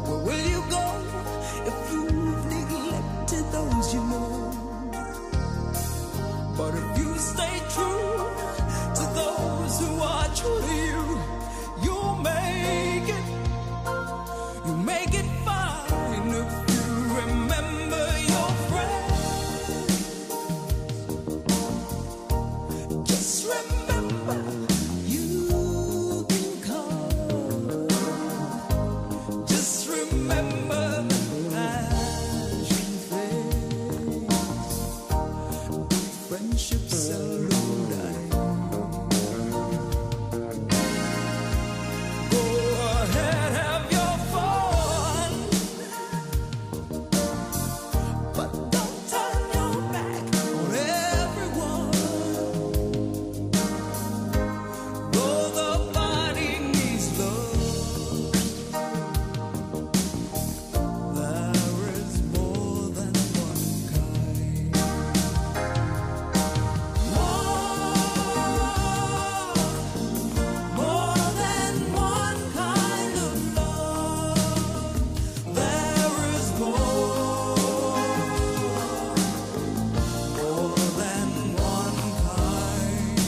Where will you go if you've neglected those you know? But if you stay true to those who are true to you, you make it fine if you remember your friends. Just remember you can call. Just remember the passion fades. Friendship seldom dies. Go ahead, have your fun, but don't turn your back on everyone. Though the body needs love, there is more than one kind. More than one kind of love. There is more than one kind.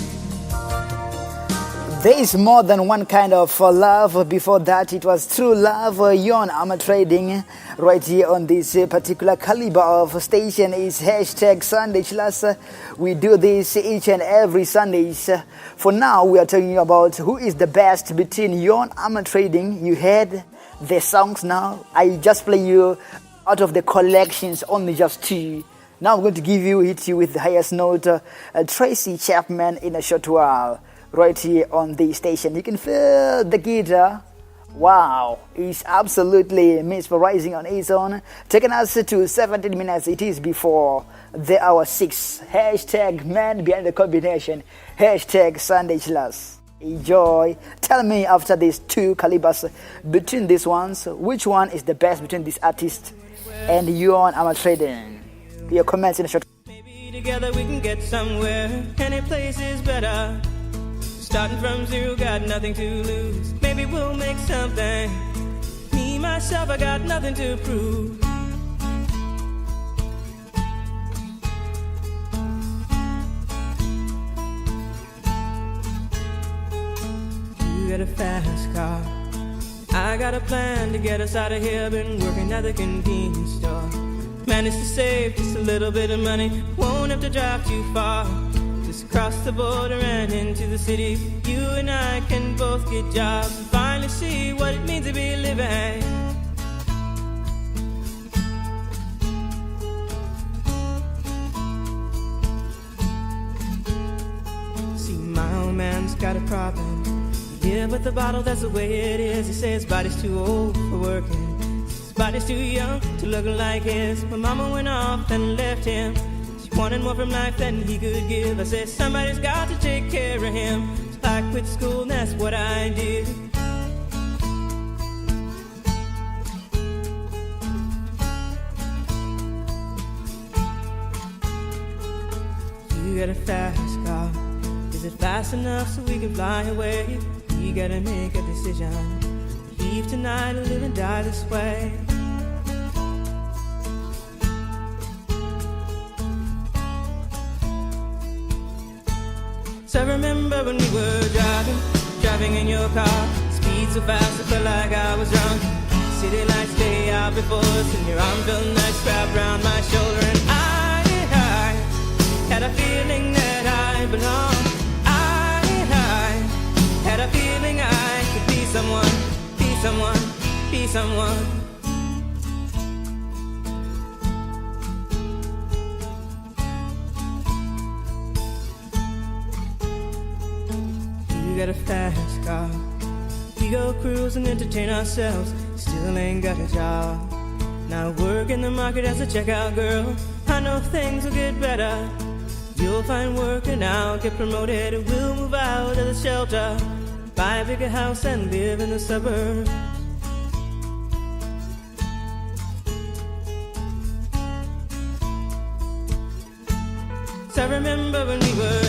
There is more than one kind of love. Before that, it was True Love, Joan, Armatrading. Right here on this particular caliber of station is hashtag Sundaychillas. We do this each and every Sundays. For now, we are talking about who is the best between Joan, Armatrading. You heard the songs now. I just play you out of the collections, only just two. Now I'm going to hit you with the highest note, Tracy, Chapman, in a short while. Right here on the station. You can feel the guitar. Wow, it's absolutely mesmerizing on its own. Taking us to 17 minutes. It is before the hour 6. Hashtag man behind the combination. Hashtag Sundaychillas. Enjoy. Tell me after these two calibers, between these ones, which one is the best between this artist and you on Armatrading? Your comments in a short. Maybe together we can get somewhere. Any place is better. Starting from zero, got nothing to lose. Maybe we'll make something. Me, myself, I got nothing to prove. You got a fast car, I got a plan to get us out of here. Been working at the convenience store. Managed to save just a little bit of money. Won't have to drive too far. Just cross the border and into the city. You and I can both get jobs and finally see what it means to be living. See, my old man's got a problem. Yeah, with the bottle, that's the way it is. He says his body's too old for working. His body's too young to look like his. My mama went off and left him. She wanted more from life than he could give. I said, somebody's got to take care of him. So I quit school and that's what I did. You got a fast car. Is it fast enough so we can fly away? You gotta make a decision. Leave tonight or live and die this way. So I remember when we were driving in your car. Speed so fast I felt like I was drunk. City lights lay out before us, and your arm felt nice wrapped around my shoulder. And I had a feeling that I belonged. Had a feeling I could be someone, be someone, be someone. You got a fast car. We go cruise and entertain ourselves. Still ain't got a job. Now work in the market as a checkout girl. I know things will get better. You'll find work and I'll get promoted. And we'll move out of the shelter, buy a bigger house and live in the suburbs. So I remember when we were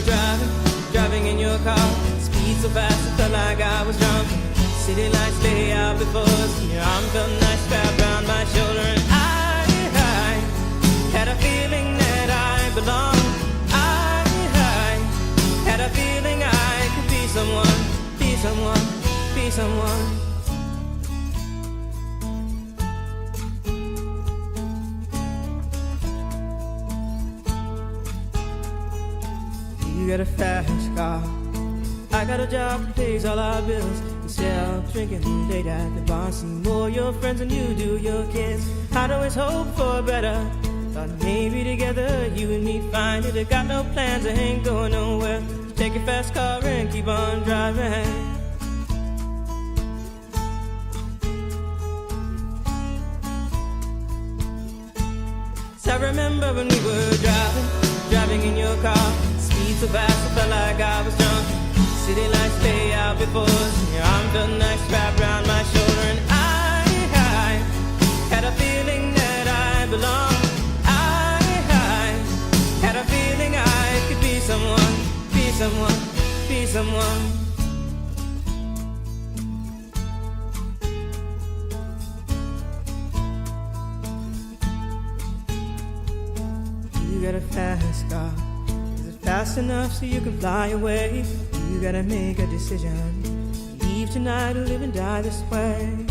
driving in your car. Speed so fast I felt like I was drunk. City lights lay out before us, and your arm felt nice wrapped around my shoulder. And I had a feeling that I belonged. I had a feeling I could be someone, be someone, be someone. You got a fast car. I got a job that pays all our bills. Instead of drinking late at the bar, see more your friends than you do your kids. I'd always hope for better. Thought maybe together you and me find it. I got no plans, I ain't going nowhere. Take your fast car and keep on driving. So I remember when we were driving in your car. Speed so fast I felt like I was drunk. City lights lay out before us, and your arm felt nice wrapped around my shoulder. And I had a feeling that I belonged. I had a feeling I could be someone, be someone, be someone. You got a fast car. Is it fast enough so you can fly away? You gotta make a decision. Leave tonight or live and die this way.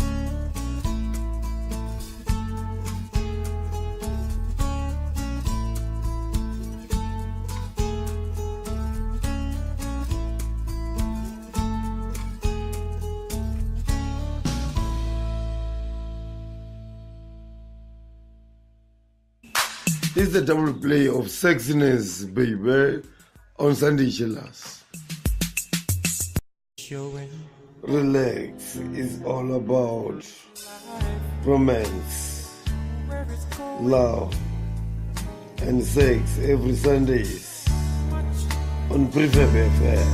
It's the double play of sexiness, baby, on Sundaychillas. Relax is all about romance, love, and sex every Sundays on Prefab FM.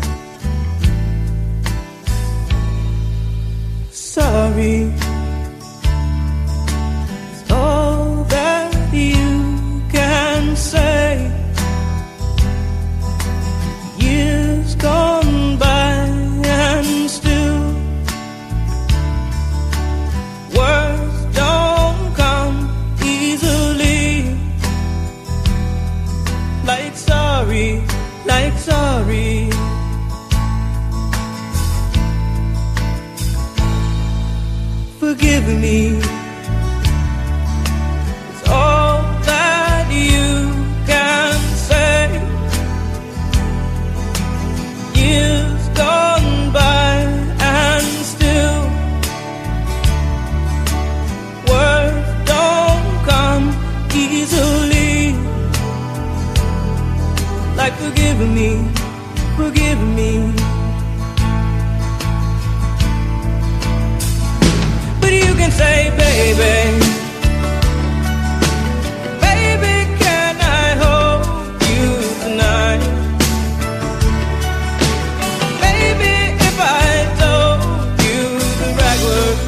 Sorry, it's all that you can say. Years gone by and still words don't come easily. Like sorry, like sorry. forgive me. It's all that you can say. Years gone by and still words don't come easily. Like forgive me, forgive me. But you can say, baby, baby, can I hold you tonight? Baby, if I told you the right words,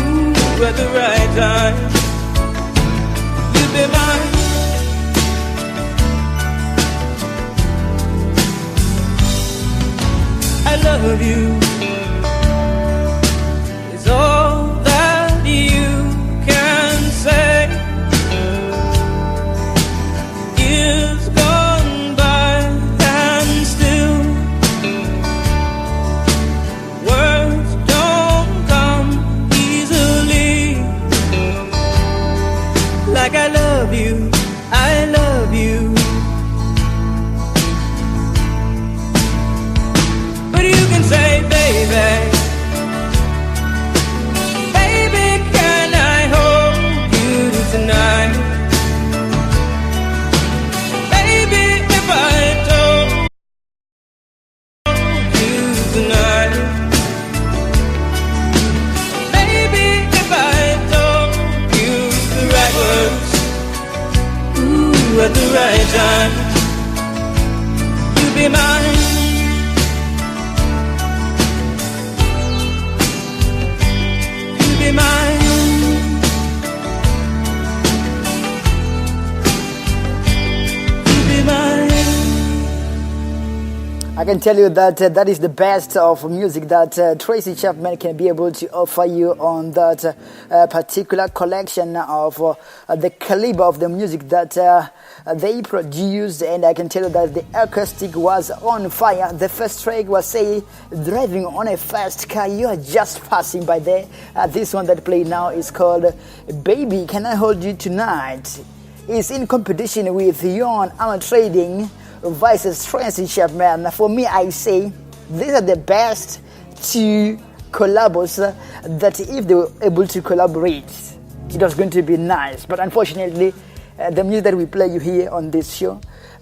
ooh, at the right time, you'd be mine. I love you. It's all that you can say. Years gone by and still words don't come easily. Like I love you, I love you. But you can say, baby, baby, can I hold you tonight? Baby, if I told you tonight. Baby, if I told you the right words, ooh, at the right time, you'd be mine. Be mine. Be mine. I can tell you that that is the best of music that Tracy Chapman can be able to offer you on that particular collection of the caliber of the music that they produced. And I can tell you that the acoustic was on fire. The first track was, say, driving on a fast car, you are just passing by there. This one that played now is called Baby, Can I Hold You Tonight? It's in competition with Joan, Armatrading versus Tracy Chapman. For me, I say these are the best two collabos that if they were able to collaborate, it was going to be nice. But unfortunately, the music that we play you here on this show,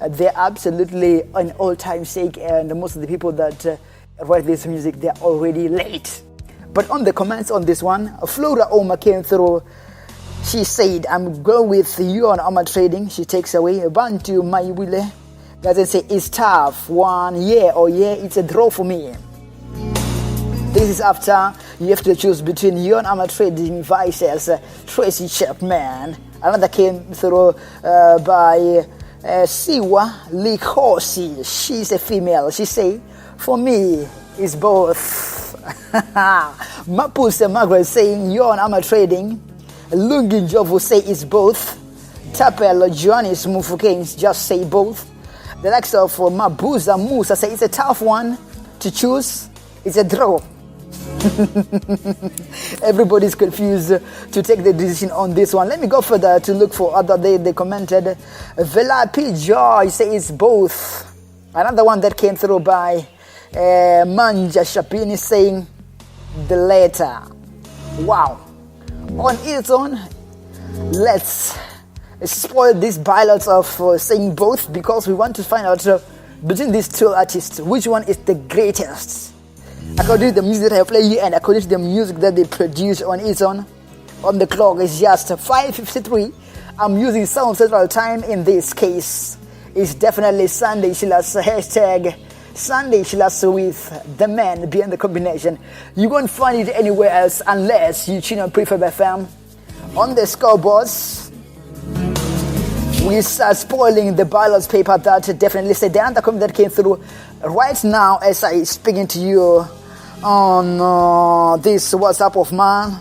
they're absolutely an all-time sake, and most of the people that write this music, they're already late. But on the comments on this one, Flora Oma came through. She said, I'm going with you on Armatrading. She takes away Bantu Maiwile. Doesn't say it's tough. 1 year or year, it's a draw for me. This is after you have to choose between you and Armatrading versus Tracy Chapman. Another came through by Siwa Likosi. She's a female. She say, for me, it's both. Mapuse Margaret saying, you're on Armatrading. Lungin Jovo say it's both. Tapel Joannis Mufukens just say both. The likes of Mabuza Musa say it's a tough one to choose. It's a draw. Everybody's confused to take the decision on this one. Let me go further to look for other. They commented. Vela P. Joy say it's both. Another one that came through by Manja Shapini saying the latter. Wow. On its own, let's spoil these pilots of saying both, because we want to find out between these two artists which one is the greatest. According to the music that I play here and according to the music that they produce on its own, on the clock is just 5:53. I'm using Sound Central Time in this case. It's definitely Sundaychillas, hashtag Sundaychillas with the man behind the combination. You won't find it anywhere else unless you tune on Prefab FM. On the scoreboards, we start spoiling the ballots paper that definitely said the other comment that came through right now as I speaking to you on this WhatsApp of mine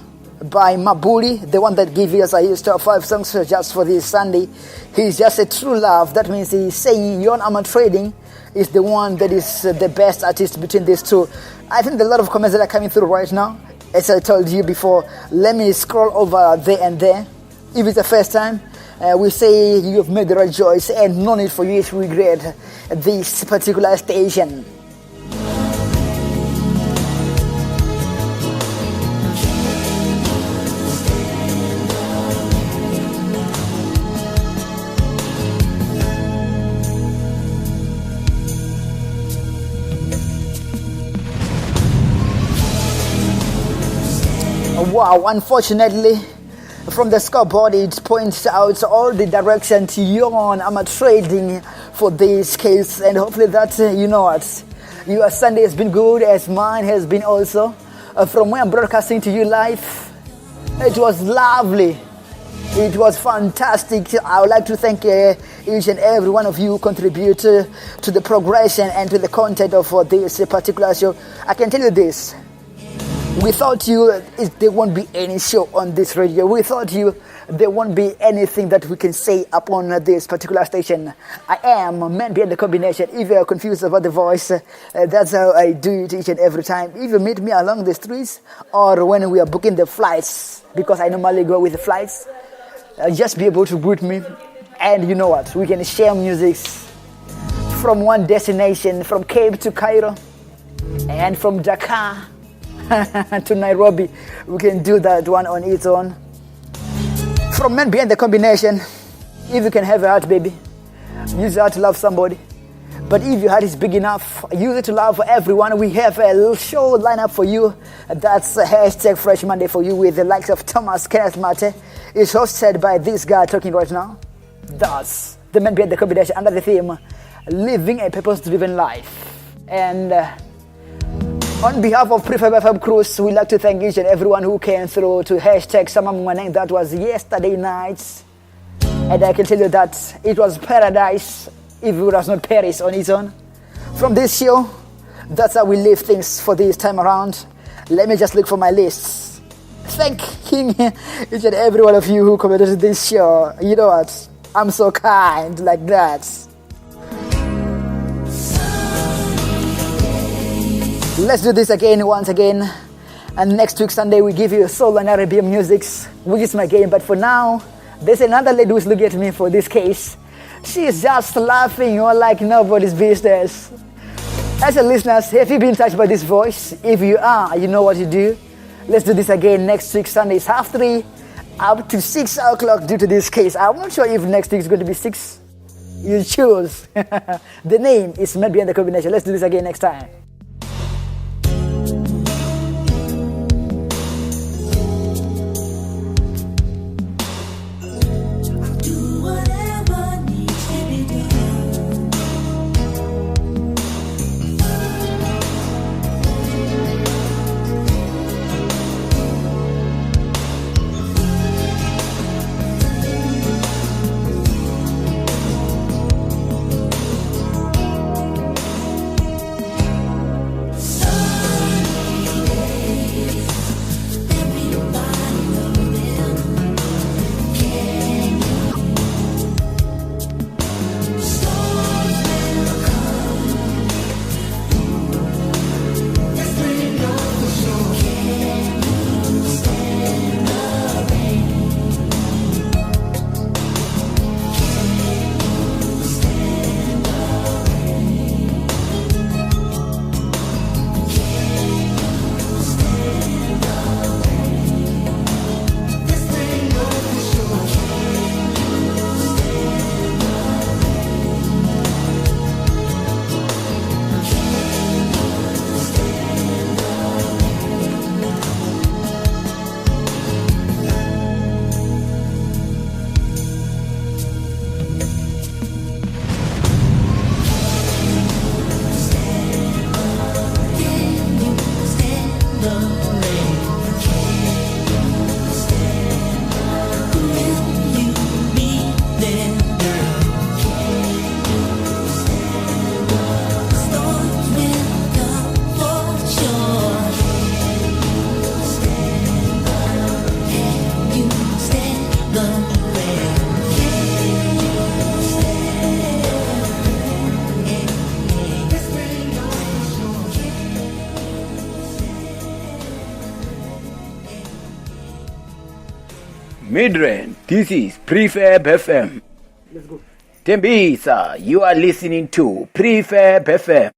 by Mabuli, the one that gave us his top 5 songs just for this Sunday. He's just a true love. That means he's saying Joan Armatrading is the one that is the best artist between these two. I think a lot of comments that are coming through right now, As I told you before, let me scroll over there and there. If it's the first time, we say you have made the right choice and no need for you to regret this particular station. Wow, unfortunately, from the scoreboard it points out all the direction to Joan Armatrading for this case, and hopefully that, you know what, your Sunday has been good as mine has been also. From where I'm broadcasting to you live, it was lovely. It was fantastic. I would like to thank each and every one of you who contribute to the progression and to the content of this particular show. I can tell you this. Without you, there won't be any show on this radio. Without you, there won't be anything that we can say upon this particular station. I am man behind the combination. If you're confused about the voice, that's how I do it each and every time. If you meet me along the streets or when we are booking the flights, because I normally go with the flights, just be able to greet me. And you know what? We can share music from one destination, from Cape to Cairo, and from Dakar to Nairobi. We can do that one on its own. From men behind the combination, if you can have a heart, baby, use your heart to love somebody. But if your heart is big enough, use it to love everyone. We have a little show lineup for you. That's hashtag Fresh Monday for you with the likes of Thomas Kenneth Mate. It's hosted by this guy talking right now. That's the men behind the combination under the theme, living a purpose-driven life. And on behalf of Prefab FM Cruise, we'd like to thank each and everyone who came through to hashtag Samamwaneng. That was yesterday night. And I can tell you that it was paradise if it was not Paris on its own. From this show, that's how we leave things for this time around. Let me just look for my lists. Thanking each and every one of you who commented to this show. You know what? I'm so kind like that. Let's do this again, once again. And next week, Sunday, we give you SoulRnb music, which is my game. But for now, there's another lady who's looking at me for this case. She's just laughing or like nobody's business. As a listeners, have you been touched by this voice? If you are, you know what to do. Let's do this again next week, Sunday. It's 3:30 up to 6 o'clock due to this case. I'm not sure if next week is going to be 6. You choose. The name is Met Behind the Combination. Let's do this again next time. Midrand, this is Prefab FM. Let's go. Tembisa, you are listening to Prefab FM.